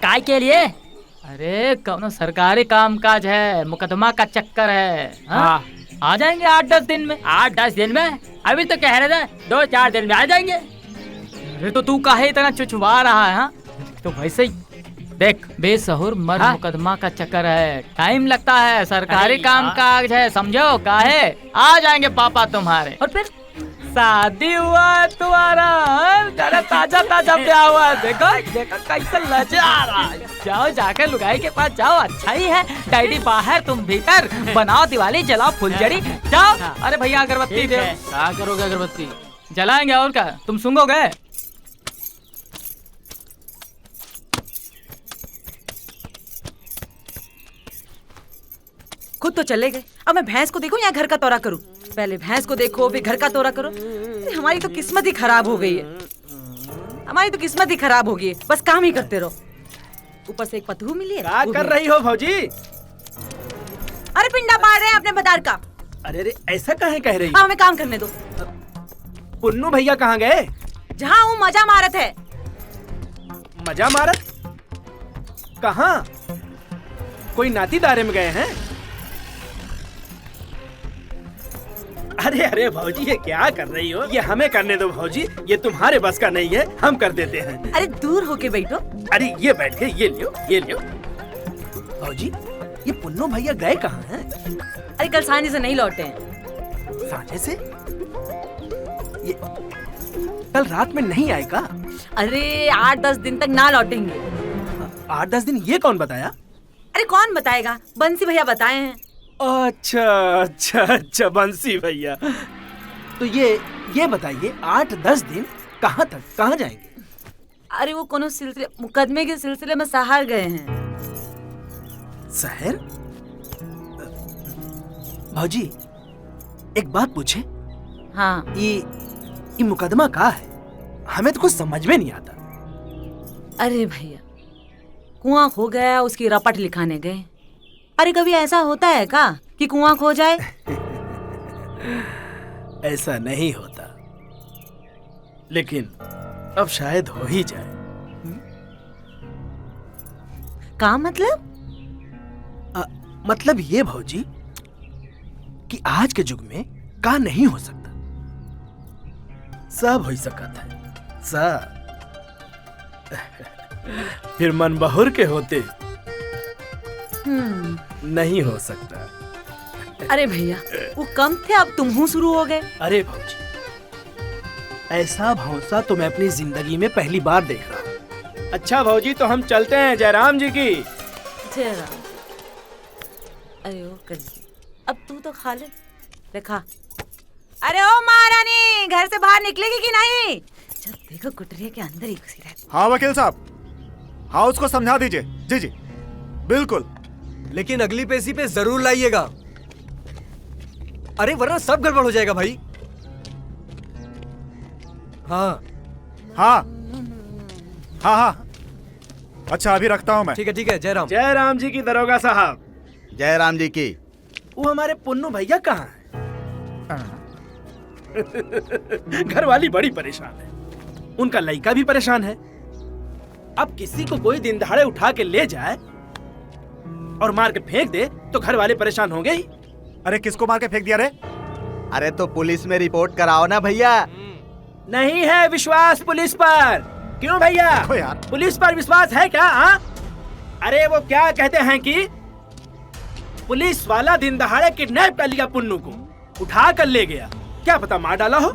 काय के लिए? अरे कौनो सरकारी काम काज है, मुकदमा का चक्कर है। हाँ? आ जाएंगे 8-10 दिन में। 8-10 दिन में? अभी तो कह रहे थे 2-4 दिन में आ जाएंगे। अरे तो तू काहे इतना चुचवा रहा है? हाँ? तो वैसे ही देख, बेसहुर मर्द मुकदमा का चक्कर है, टाइम लगता है, सरकारी काम काज है, समझो। काहे आ जाएंगे पापा तुम्हारे। और फिर शादी हुआ तुम्हारा, ताजा ताजा ब्याह हुआ। देखो देखो कैसे लजा रहा है। जाओ जाके लुगाई के पास जाओ, अच्छा ही है। डैडी बाहर, तुम भीतर, बनाओ दिवाली, जलाओ फुलझड़ी। जाओ। अरे भैया अगरबत्ती दे। क्या करोगे अगरबत्ती? जलाएंगे और क्या, तुम सूंघोगे? खुद तो चले गए, अब मैं भैंस को देखूं या घर का तोरा करूं? पहले भैंस को देखो फिर घर का तोरा करो। हमारी तो किस्मत ही खराब हो गई है। हमारी तो किस्मत ही खराब हो गई है। बस काम ही करते रहो। ऊपर से एक पतलू मिली है। क्या कर रही हो भौजी? अरे पिंडा मार रहे हैं अपने मदार का। अरे रे, ऐसा काहे कह रही? हाँ हमें काम करने दो। पुन्नू भैया कहाँ गए? जहाँ हूँ मजा मारत है। मजा मारत? कहाँ? कोई नाती दारे में गए हैं? अरे अरे भौजी ये क्या कर रही हो? ये हमें करने दो भौजी, ये तुम्हारे बस का नहीं है, हम कर देते हैं। अरे दूर होके बैठो। अरे ये बैठ के ये लियो ये लियो। भौजी ये पुन्नू भैया गए कहाँ हैं? अरे कल सांझे से नहीं लौटे हैं। सांझे से? ये कल रात में नहीं आएगा? अरे 8-10 दिन तक ना लौटेंगे। 8-10 दिन ये कौन बताया? अरे कौन बताएगा, बंसी भैया बताए हैं। अच्छा अच्छा अच्छा बंसी भैया। तो ये बताइए 8-10 दिन कहाँ तक, कहाँ जाएंगे? अरे वो कोनो सिलसिले मुकदमे के सिलसिले में शहर गए हैं। शहर? भौजी एक बात पूछे? हाँ। ये मुकदमा का है? हमें तो कुछ समझ में नहीं आता। अरे भैया कुआं खो गया, उसकी रपट लिखाने गए। अरे कभी ऐसा होता है का कि कुआं खो जाए? ऐसा नहीं होता, लेकिन अब शायद हो ही जाए। का मतलब? मतलब ये भौजी कि आज के युग में का नहीं हो सकता, सब हो सकता है सब। फिर मन बहुर के होते नहीं हो सकता। अरे भैया वो कम थे, अब तुम हूँ शुरू हो गए। अरे भौजी ऐसा भौंसा तो मैं अपनी जिंदगी में पहली बार देख रहा हूँ। अच्छा भौजी तो हम चलते हैं जयराम जी की। जयराम? अरे ओ कजी, अब तू तो खा ले खा। अरे ओ महारानी घर से बाहर निकलेगी कि नहीं? जब देखो कुटरिया के अंदर ही घुसी रहती। हाँ वकील साहब, हाँ उसको समझा दीजिए। जी जी बिल्कुल, लेकिन अगली पेशी पे जरूर लाइएगा, अरे वरना सब गड़बड़ हो जाएगा भाई। हाँ हाँ हाँ हाँ अच्छा अभी रखता हूँ मैं। ठीक है जयराम। जयराम जी की दरोगा साहब। जयराम जी की। वो हमारे पुन्नू भैया कहाँ हैं? घर वाली बड़ी परेशान है, उनका लड़का भी परेशान है। अब किसी को कोई दिन दहाड़े उठा के ले जाए और मार के फेंक दे तो घर वाले परेशान होंगे ही। अरे किसको मार के फेंक दिया रे? अरे तो पुलिस में रिपोर्ट कराओ ना भैया। नहीं है विश्वास पुलिस पर। क्यों भैया यार? पुलिस पर विश्वास है क्या? हाँ? अरे वो क्या कहते हैं कि पुलिस वाला दिन दहाड़े किडनैप कर लिया पुन्नू को, उठा कर ले गया, क्या पता मार डाला हो।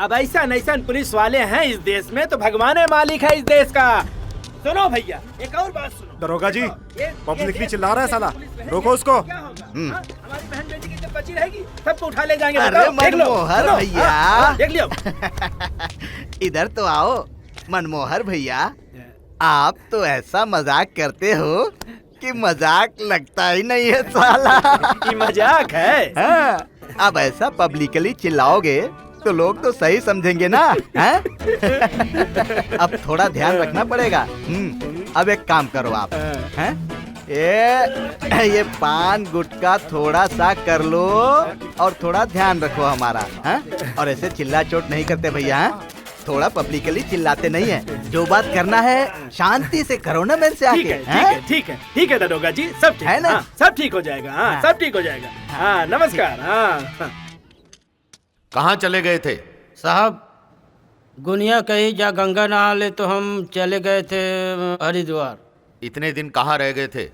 अब ऐसा नैसा पुलिस वाले हैं इस देश में तो भगवान मालिक है इस देश का। सुनो भैया एक और बात सुनो। दरोगा जी पब्लिक भी चिल्ला रहा है साला, रोको उसको। हमारी बहन बेटी की जब बची रहेगी सबको उठा ले जाएंगे। अरे मनमोहर भैया देख लियो। इधर तो आओ मनमोहर भैया, आप तो ऐसा मजाक करते हो कि मजाक लगता ही नहीं है साला। ये मजाक है? हाँ, अब ऐसा पब्लिकली चिल्लाओगे तो लोग तो सही समझेंगे ना। हैं? अब थोड़ा ध्यान रखना पड़ेगा। अब एक काम करो आप, हैं? ये पान गुटका थोड़ा सा कर लो और थोड़ा ध्यान रखो हमारा। हैं? और ऐसे चिल्ला चोट नहीं करते भैया, हैं? थोड़ा पब्लिकली चिल्लाते नहीं है। जो बात करना है शांति से करो ना मेरे से आके। ठीक है दरोगा जी, सब ठीक है ना? हाँ, सब ठीक हो जाएगा। हाँ, सब ठीक हो जाएगा। हाँ नमस्कार। हाँ कहाँ चले गए थे साहब? गुनिया कहीं जा गंगा नहा ले तो हम चले गए थे हरिद्वार। इतने दिन कहाँ रह गए थे?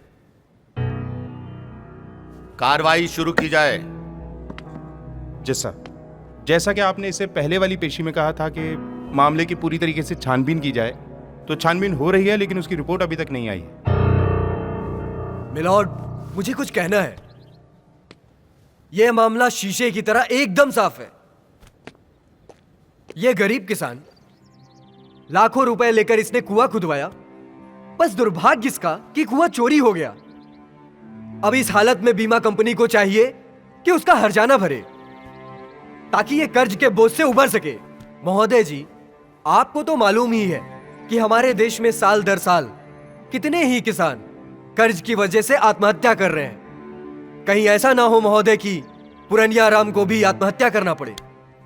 कार्रवाई शुरू की जाए। जी सर, जैसा कि आपने इससे पहले वाली पेशी में कहा था कि मामले की पूरी तरीके से छानबीन की जाए, तो छानबीन हो रही है लेकिन उसकी रिपोर्ट अभी तक नहीं आई है। मिलॉर्ड मुझे कुछ कहना है। यह मामला शीशे की तरह एकदम साफ है। यह गरीब किसान लाखों रुपए लेकर इसने कुआं खुदवाया, बस दुर्भाग्य इसका कि कुआं चोरी हो गया। अब इस हालत में बीमा कंपनी को चाहिए कि उसका हर्जाना भरे ताकि ये कर्ज के बोझ से उबर सके। महोदय जी, आपको तो मालूम ही है कि हमारे देश में साल दर साल कितने ही किसान कर्ज की वजह से आत्महत्या कर रहे हैं। कहीं ऐसा ना हो महोदय कि पुरनिया राम को भी आत्महत्या करना पड़े।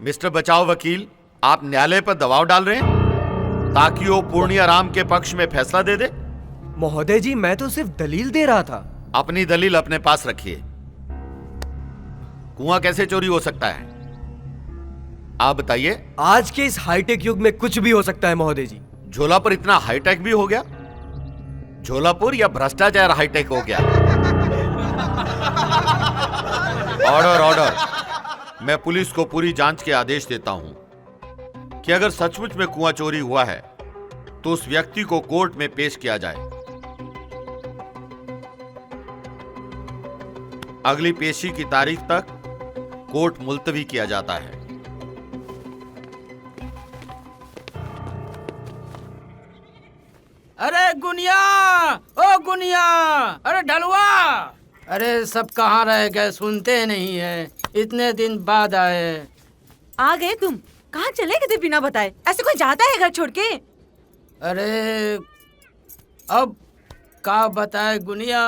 मिस्टर बचाओ वकील, आप न्यायालय पर दबाव डाल रहे हैं ताकि वो पूर्णिया राम के पक्ष में फैसला दे दे। महोदय जी मैं तो सिर्फ दलील दे रहा था। अपनी दलील अपने पास रखिए। कुआं कैसे चोरी हो सकता है? आप बताइए। आज के इस हाईटेक युग में कुछ भी हो सकता है महोदय जी। झोलापुर इतना हाईटेक भी हो गया? झोलापुर या भ्रष्टाचार हाईटेक हो गया? Order order. मैं पुलिस को पूरी जांच के आदेश देता हूं कि अगर सचमुच में कुआं चोरी हुआ है तो उस व्यक्ति को कोर्ट में पेश किया जाए। अगली पेशी की तारीख तक कोर्ट मुलतवी किया जाता है। अरे गुनिया, ओ गुनिया, अरे ढलवा, अरे सब कहाँ रह गए, सुनते नहीं है। इतने दिन बाद आए। आ गए तुम? कहाँ चले गए थे बिना बताए? ऐसे कोई जाता है घर छोड़ के? अरे अब का बताए गुनिया,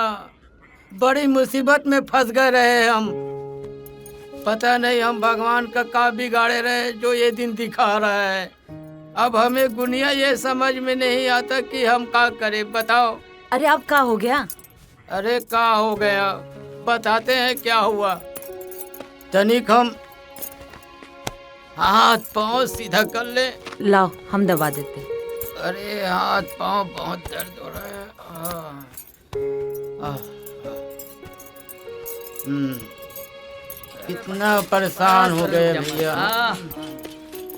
बड़ी मुसीबत में फंस गए रहे हम। पता नहीं हम भगवान का बिगाड़े रहे जो ये दिन दिखा रहा है। अब हमें गुनिया ये समझ में नहीं आता कि हम क्या करें, बताओ। अरे अब क्या हो गया? अरे क्या हो गया, बताते हैं क्या हुआ। तनिक हम हाथ पाँव सीधा कर ले। लाओ हम दबा देते। अरे हाथ पाँव बहुत दर्द हो रहा है। कितना परेशान हो गए भैया।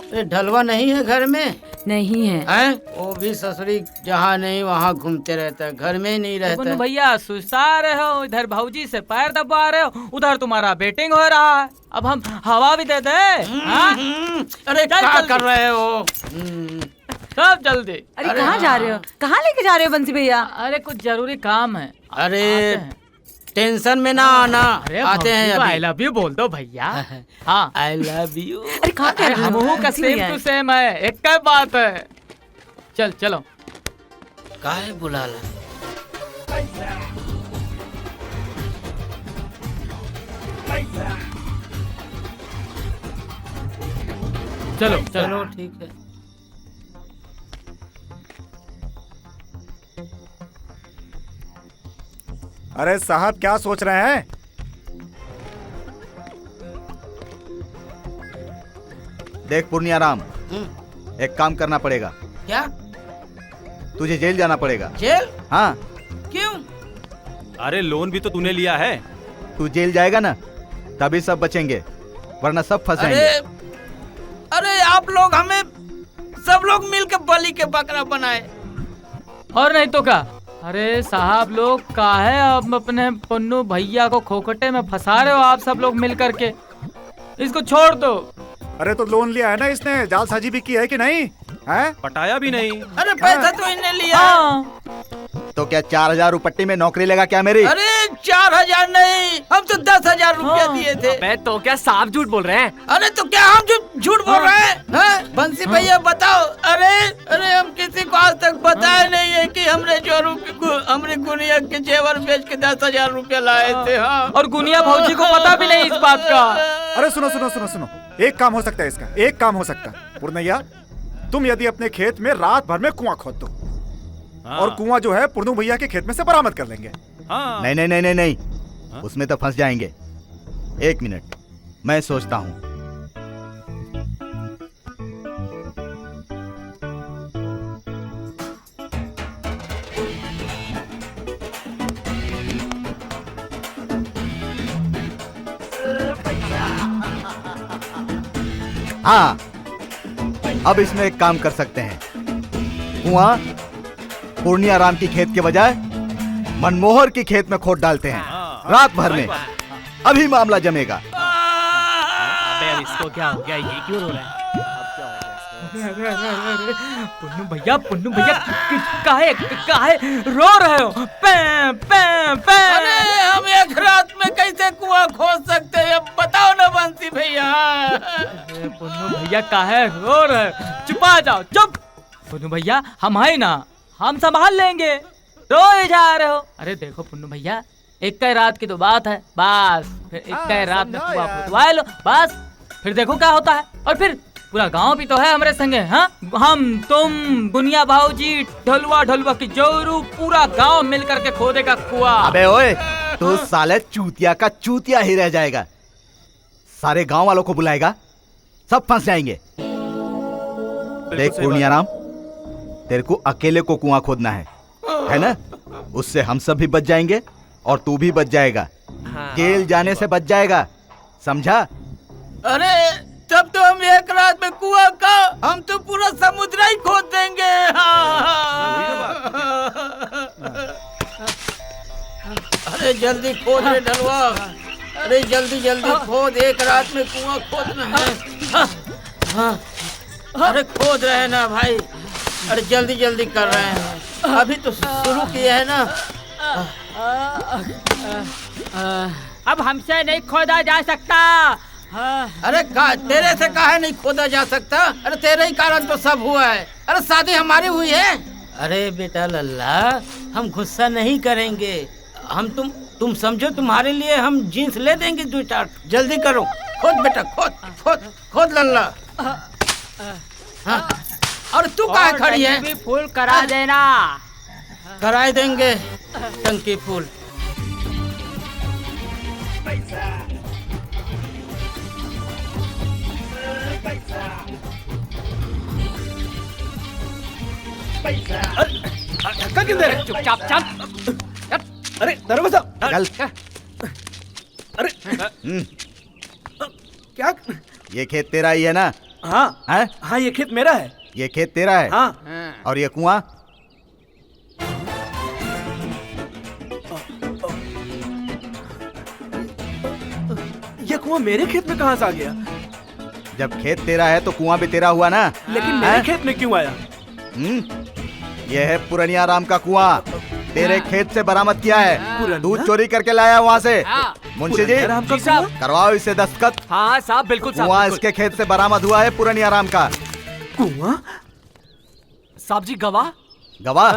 अरे ढलवा नहीं है घर में? नहीं है। हैं? वो भी ससुरी जहाँ नहीं वहाँ घूमते रहता है, घर में नहीं रहता है। भैया सुस्ता रहे हो, इधर भौजी से पैर दबा रहे हो, उधर तुम्हारा बेटिंग हो रहा है। अब हम हवा भी दे दे। अरे क्या कर रहे हो? सब जल्दी। अरे कहाँ जा रहे हो? कहाँ लेके जा रहे हो बंसी भैया? अरे कुछ जरूरी काम है। अरे टेंशन में ना आना। अरे आते हैं अभी। आई लव यू बोल दो भैया। हाँ आई लव यू। अरे कहाँ कर रहे हो? हमहू का सेम टू सेम है, एक का बात है। चल चलो। काहे बुला ला? चलो चलो ठीक है। अरे साहब क्या सोच रहे हैं? देख पूर्णियाराम, एक काम करना पड़ेगा। क्या? तुझे जेल जाना पड़ेगा। जेल? हाँ। क्यों? अरे लोन भी तो तूने लिया है। तू जेल जाएगा ना तभी सब बचेंगे, वरना सब फंस जाएंगे। अरे आप लोग हमें सब लोग मिलकर बलि के बकरा बनाए। और नहीं तो क्या। अरे साहब लोग काहे अब अपने पन्नू भैया को खोखटे में फंसा रहे हो आप सब लोग मिल करके? इसको छोड़ दो। अरे तो लोन लिया है ना इसने, जालसाजी भी की है कि नहीं? हैं? पटाया भी नहीं। अरे पैसा तो इन्हें लिया। तो क्या 4,000 रुपट्टी में नौकरी लगा क्या मेरी? अरे 4,000 नहीं, हम तो 10,000 रुपया दिए थे। अबे तो क्या साफ झूठ बोल रहे हैं? अरे तो क्या हम झूठ बोल रहे हैं? बंसी भैया बताओ। अरे हम किसी को आज तक बताया नहीं है कि हमने गुनिया के जेवर बेच के 10,000 रुपया लाए थे। हाँ। और गुनिया भौजी को पता भी नहीं इस बात का। अरे सुनो सुनो सुनो सुनो, एक काम हो सकता है इसका, एक काम हो सकता है। पूर्णैया, तुम यदि अपने खेत में रात भर में कुआं खोद दो और कुआं जो है पुरनू भैया के खेत में से बरामद कर लेंगे। नहीं नहीं नहीं नहीं नहीं, उसमें तो फंस जाएंगे। 1 मिनट, मैं सोचता हूँ। हाँ, अब इसमें एक काम कर सकते हैं। कुआं पूर्णियाराम की खेत के बजाय मनमोहर की खेत में खोद डालते हैं रात भर में। अभी मामला जमेगा। अबे अब इसको क्या हो गया? ये क्यों रो रहा है? पुन्नू भैया काहे रो रहे हो? अरे हम एक रात में कैसे कुआं खोद सकते हैं, बताओ ना बंसी भैया। पुन्नू भैया काहे रो रहे हो? चुपा जाओ, चुप। पुन्नू भैया हम है ना, हम संभाल लेंगे। रोए जा रहे हो? अरे देखो पुन्नू भैया, एक का रात की तो बात है, बस फिर एक का रात में कुआं खुदवा लो, बस फिर देखो क्या होता है। और फिर पूरा गांव भी तो है हमारे संगे। हाँ, हम तुम गुनिया भाऊजी ढलवा की जोरू पूरा गांव मिल करके खोदेगा कुआं। अबे ओए, तो साले चूतिया का चूतिया ही रह जाएगा। सारे गांव वालों को बुलाएगा, सब फंस जाएंगे। देख पूर्णियाराम, तेरे को अकेले को कुआं खोदना है ना? उससे हम सब भी बच जाएंगे और तू भी बच जाएगा। जेल जाने से बच जाएगा, समझा? अरे तब तो हम एक रात में कुआं का हम तो पूरा समुद्र ही खोद देंगे। अरे जल्दी खोद रे डलवा, अरे जल्दी जल्दी खोद, एक रात में कुआं खोदना है। अरे खोद रहे हैं ना भाई, अरे जल्दी जल्दी कर रहे हैं, अभी तो शुरू किए हैं ना। अब हमसे नहीं खोदा जा सकता। अरे तेरे से काहे नहीं खोदा जा सकता? अरे तेरे ही कारण तो सब हुआ है। अरे शादी हमारी हुई है। अरे बेटा लल्ला, हम गुस्सा नहीं करेंगे, हम तुम समझो, तुम्हारे लिए हम जींस ले देंगे 2-4। जल्दी करो, खोद बेटा, खोद खोद खोद लल्ला। हाँ। और तू काहे खड़ी है? भी फूल करा देना। कराए देंगे टंकी फूल। धक्का क्यों दे रहे? चुपचाप चल। अरे दरवाजा चल। अरे क्या? ये खेत तेरा ही है ना? हाँ हाँ, ये खेत मेरा है। ये खेत तेरा है? हाँ। और ये कुआं? ये कुआं मेरे खेत में कहाँ से आ गया? जब खेत तेरा है तो कुआं भी तेरा हुआ ना? लेकिन मेरे खेत में क्यों आया? ये है पूर्णियाराम का कुआं, तेरे खेत से बरामद किया है, दूध चोरी करके लाया वहाँ से। मुंशी जी करवाओ इसे दस्तखत। हाँ साहब, बिल्कुल साहब। कुआं इसके खेत से बरामद हुआ है पूर्णियाराम का। कुआं? साहब जी गवाह? गवाह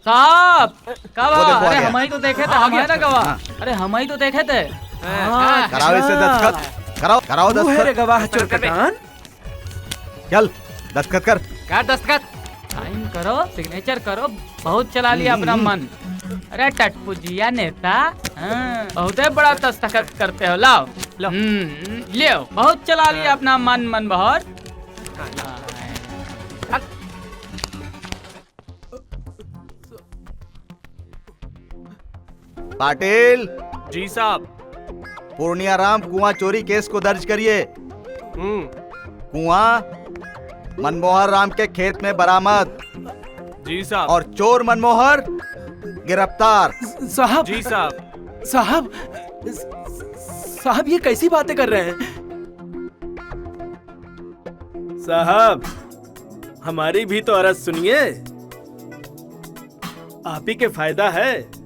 साहब गवाह? अरे गया। हम ही तो देखे थे, हम है ना गवाह। अरे हम ही तो देखे थे। कराओ इसे दस्तखत, कराओ दस्तखत। गवाह चोरकटान, चल दस्तखत कर। क्या दस्तखत? साइन करो, सिग्नेचर करो, बहुत चला लिया अपना मन। अरे टटपुजिया नेता, बहुत बड़ा दस्तखत करते हो। लाओ ले, बहुत चला लिया अपना मन बहुत। पाटिल जी साहब। पूर्णियाराम कुआं चोरी केस को दर्ज करिए। कुआं मनमोहर राम के खेत में बरामद। जी साहब। और चोर मनमोहर गिरफ्तार। साहब जी साहब। साहब ये कैसी बातें कर रहे हैं? साहब हमारी भी तो अर्ज सुनिए, आप ही के फायदा है।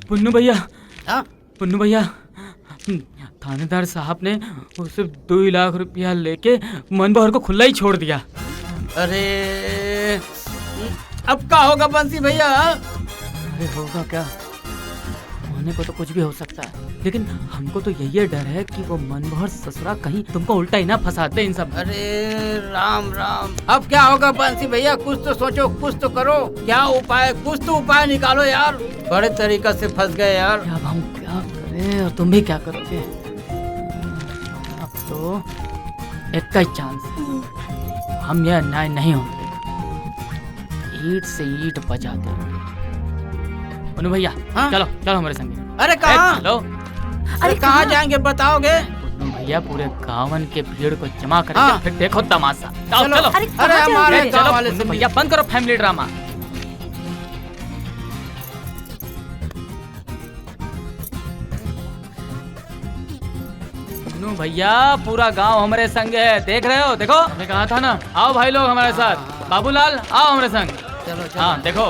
पुन्नू भैया, पुन्नू भैया, थानेदार साहब ने उसे 2 लाख रुपया लेके मनबहर को खुला ही छोड़ दिया। अरे अब क्या होगा बंसी भैया? अरे होगा क्या, होने को तो कुछ भी हो सकता है, लेकिन हमको तो यही डर है कि वो मनबहर ससुरा कहीं तुमको उल्टा ही ना फंसाते इन सब। अरे राम राम, अब क्या होगा बंसी भैया? कुछ तो सोचो, कुछ तो करो। क्या उपाय, कुछ तो उपाय निकालो यार, बड़े तरीका से फंस गए यार। अब हम क्या करें और तुम भी क्या करोगे? अब तो एक का ही चांस, हम यह अन्याय नहीं होने देंगे, ईंट से ईंट बजाते हैं। पुन्नू भैया चलो चलो हमारे संग। अरे कहाँ? चलो। अरे कहाँ जाएंगे बताओगे? पुन्नू भैया पूरे गाँवन के भीड़ को जमा करके फिर देखो तमाशा। चलो चलो। अरे हमारे गाँव वाले पुन्नू भैया बंद करो फैमिली ड्रामा। पुन्नू भैया पूरा गांव हमारे संग है, देख रहे हो? देखो मैं कहा था ना, आओ भाई लोग हमारे साथ। बाबूलाल आओ हमारे संग। चलो चलो। हाँ देखो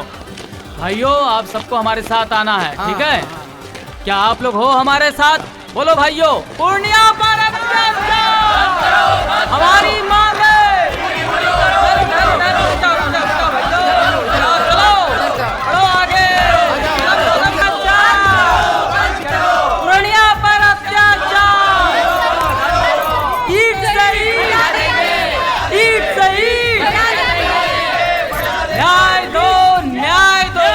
भाइयों, आप सबको हमारे साथ आना है, ठीक है? क्या आप लोग हो हमारे साथ? बोलो भाइयों, पूर्णिया पारा। अत्याचार हमारी मांग है। चलो आगे। पूर्णिया पर अत्याचार, ईट सही, ईट सही, न्याय दो, न्याय दो।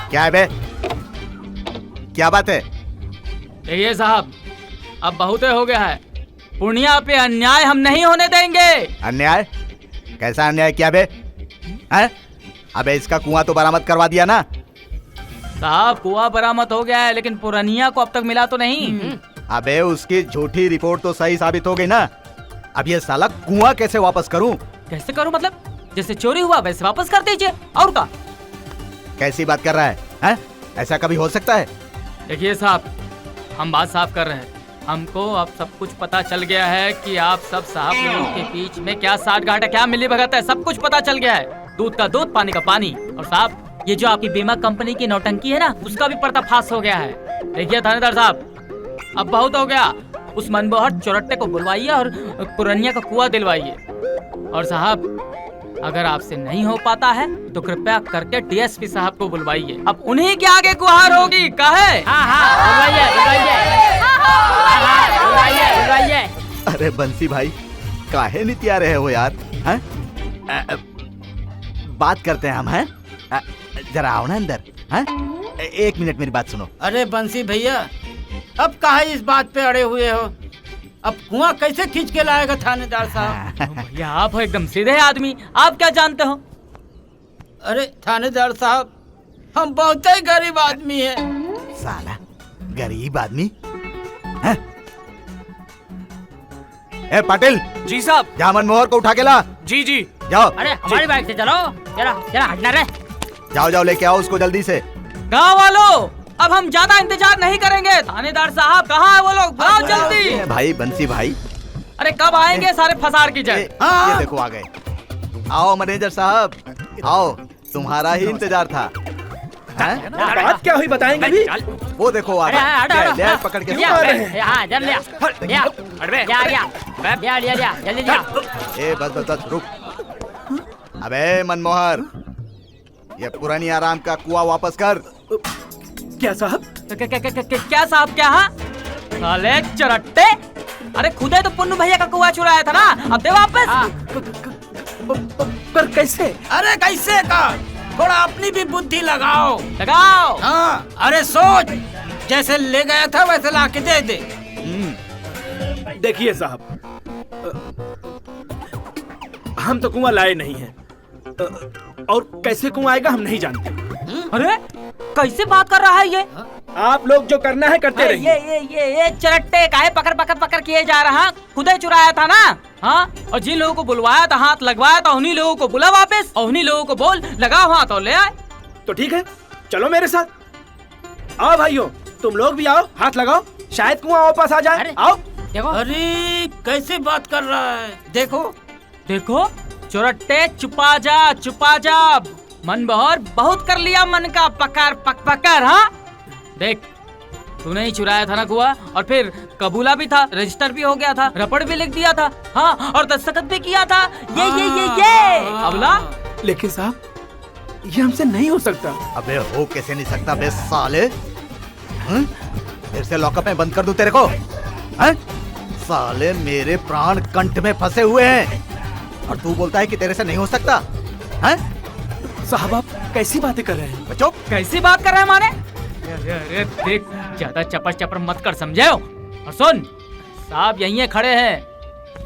क्या है बे? क्या बात है? देखिए साहब, अब बहुत हो गया है। पूर्णिया पे अन्याय हम नहीं होने देंगे। अन्याय? कैसा अन्याय किया बे? हैं? अबे इसका कुआं तो बरामद करवा दिया ना? साहब कुआं बरामद हो गया है, लेकिन पुरानिया को अब तक मिला तो नहीं। अबे उसकी झूठी रिपोर्ट तो सही साबित हो गई ना। अब ये साला कुआं कैसे वापस करूं? कैसे करूं मतलब? जैसे चोरी हुआ वैसे वापस कर दीजिए, और का? कैसी बात कर रहा है? हैं? ऐसा कभी हो सकता है? देखिए साहब, हम बात साफ कर रहे हैं। हमको अब सब कुछ पता चल गया है कि आप सब साहब लोगों के बीच में क्या साठ गांठ है, क्या मिली भगत है, सब कुछ पता चल गया है। दूध का दूध, पानी का पानी। और साहब, ये जो आपकी बीमा कंपनी की नौटंकी है ना, उसका भी पर्दाफाश हो गया है। देखिए थानेदार साहब, अब बहुत हो गया। उस मनमोहन चौरट्टे को बुलवाइए और पुरनिया का कुआं दिलवाइए। और साहब, अगर आपसे नहीं हो पाता है तो कृपया करके डीएसपी साहब को बुलवाइए। अब उन्हीं के आगे गुहार होगी। कहे? अरे बंसी भाई, काहे नहीं तैयार रहे हो यार? हैं? बात करते हैं हम, हैं? जरा आओ ना अंदर। हैं? एक मिनट मेरी बात सुनो। अरे बंसी भैया, अब काहे इस बात पे अड़े हुए हो? अब कुआं कैसे खींच के लाएगा थानेदार साहब? भैया आप हो एकदम सीधे आदमी, आप क्या जानते हो? अरे थानेदार साहब, हम बहुत ही गरीब आदमी है। साला गरीब आदमी? हैं? ए पाटिल। जी साहब। जा मनमोहर को उठा के ला। जी जी। जाओ। अरे हमारी बाइक से चलो। जरा जरा हटना रे। जाओ जाओ, लेके आओ उसको जल्दी से। गाँव वालों, अब हम ज्यादा इंतजार नहीं करेंगे। थानेदार साहब कहाँ है वो लोग? बुलाओ जल्दी। भाई बंसी भाई। अरे कब आएंगे सारे फसार की जड़? ये देखो आ गए। आओ मैनेजर साहब, आओ, तुम्हारा ही इंतजार था। बात क्या हुई बताएंगे भी? वो देखो आ गए। ले पकड़ के। ए बस बस बस रुक। अबे मनमोहर, ये पुरानी आराम का कुआं वापस कर। क्या साहब? क्या साहब क्या? साले चरट्टे, अरे खुदे तो पुन्नू भैया का कुआं चुराया था ना, अब दे वापस। पर कैसे? अरे कैसे का? थोड़ा अपनी भी बुद्धि लगाओ। लगाओ। हाँ, अरे सोच, जैसे ले गया था वैसे लाके दे दे। देखिए साहब, हम तो कुआं लाए नहीं हैं, और कैसे कुआं आएगा हम नहीं जानते। अरे कैसे बात कर रहा है ये? आप लोग जो करना है करते रहिए। ये चरट्टे काहे पकड़ पकड़ पकड़ किए जा रहा? खुदे चुराया था ना? हाँ, और जिन लोगों को बुलवाया था, हाथ लगवाया था, उन्हीं लोगों को बुला वापस, और उन्हीं लोगों को बोल लगाओ हाथ और ले आए। तो ठीक है, चलो मेरे साथ। आओ भाइयों, तुम लोग भी आओ, हाथ लगाओ, शायद कुआं वापस आ जाए। आओ। देखो। अरे कैसे बात कर रहा है? देखो देखो, चोरट्टे चुपा जा, चुपा जा। मन बहर बहुत कर लिया मन का पकड़ पक पकड़। हाँ देख, तूने ही चुराया था ना कुआं, और फिर कबूला भी था, रजिस्टर भी हो गया था, रपड़ भी लिख दिया था, हाँ, और दस्तखत भी किया था। ये अबला। लेकिन साहब, ये हमसे नहीं हो सकता। अबे हो कैसे नहीं सकता बे साले? फिर से लॉकअप में बंद कर दूं तेरे को? हैं? साले मेरे प्राण कंठ में फंसे हुए हैं, और तू बोलता है कि तेरे से नहीं हो सकता? हैं? साहब आप कैसी बातें कर रहे हैं? बच्चों कैसी बात कर रहे हैं माने? अरे देख, ज्यादा चपर चपर मत कर, समझे? और सुन, साहब यहीं खड़े हैं,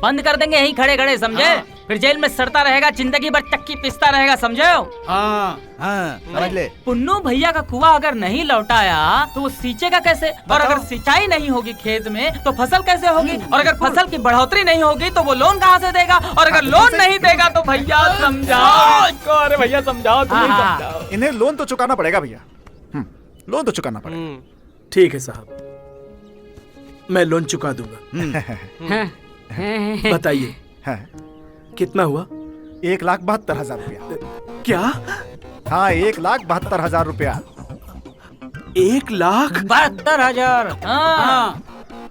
बंद कर देंगे यहीं खड़े खड़े, समझे? हाँ। फिर जेल में सड़ता रहेगा, जिंदगी भर चक्की पिसता रहेगा, समझे? हाँ हाँ समझ ले। पुन्नू भैया का कुआं अगर नहीं लौटाया तो वो सींचेगा कैसे? और अगर सिंचाई नहीं होगी खेत में तो फसल कैसे होगी? और अगर फसल की बढ़ोतरी नहीं होगी तो वो लोन कहाँ से देगा? और अगर लोन नहीं देगा तो भैया समझाओ। अरे भैया समझाओ, तुम ही समझाओ। इन्हें लोन तो चुकाना पड़ेगा भैया, लोन तो चुकाना पड़ेगा। ठीक है साहब, मैं लोन चुका दूंगा। बताइए कितना हुआ? 1,72,000 रुपया। क्या? हाँ, 1,72,000 रुपया। 1,72,000? हाँ।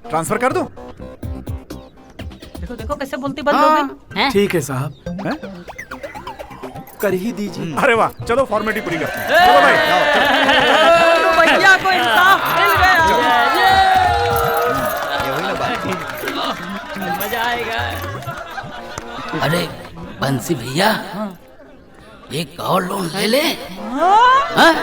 ट्रांसफर कर दूं? देखो देखो कैसे बोलती बंद हो गई हैं? ठीक है साहब, कर ही दीजिए। अरे वाह, चलो फॉर्मेलिटी पूरी करते हैं। चलो भाई, तो भैया को इंसाफ मिल गया। मजा आएगा। अरे बंसी भैया, एक और लोन ले ले। हाँ?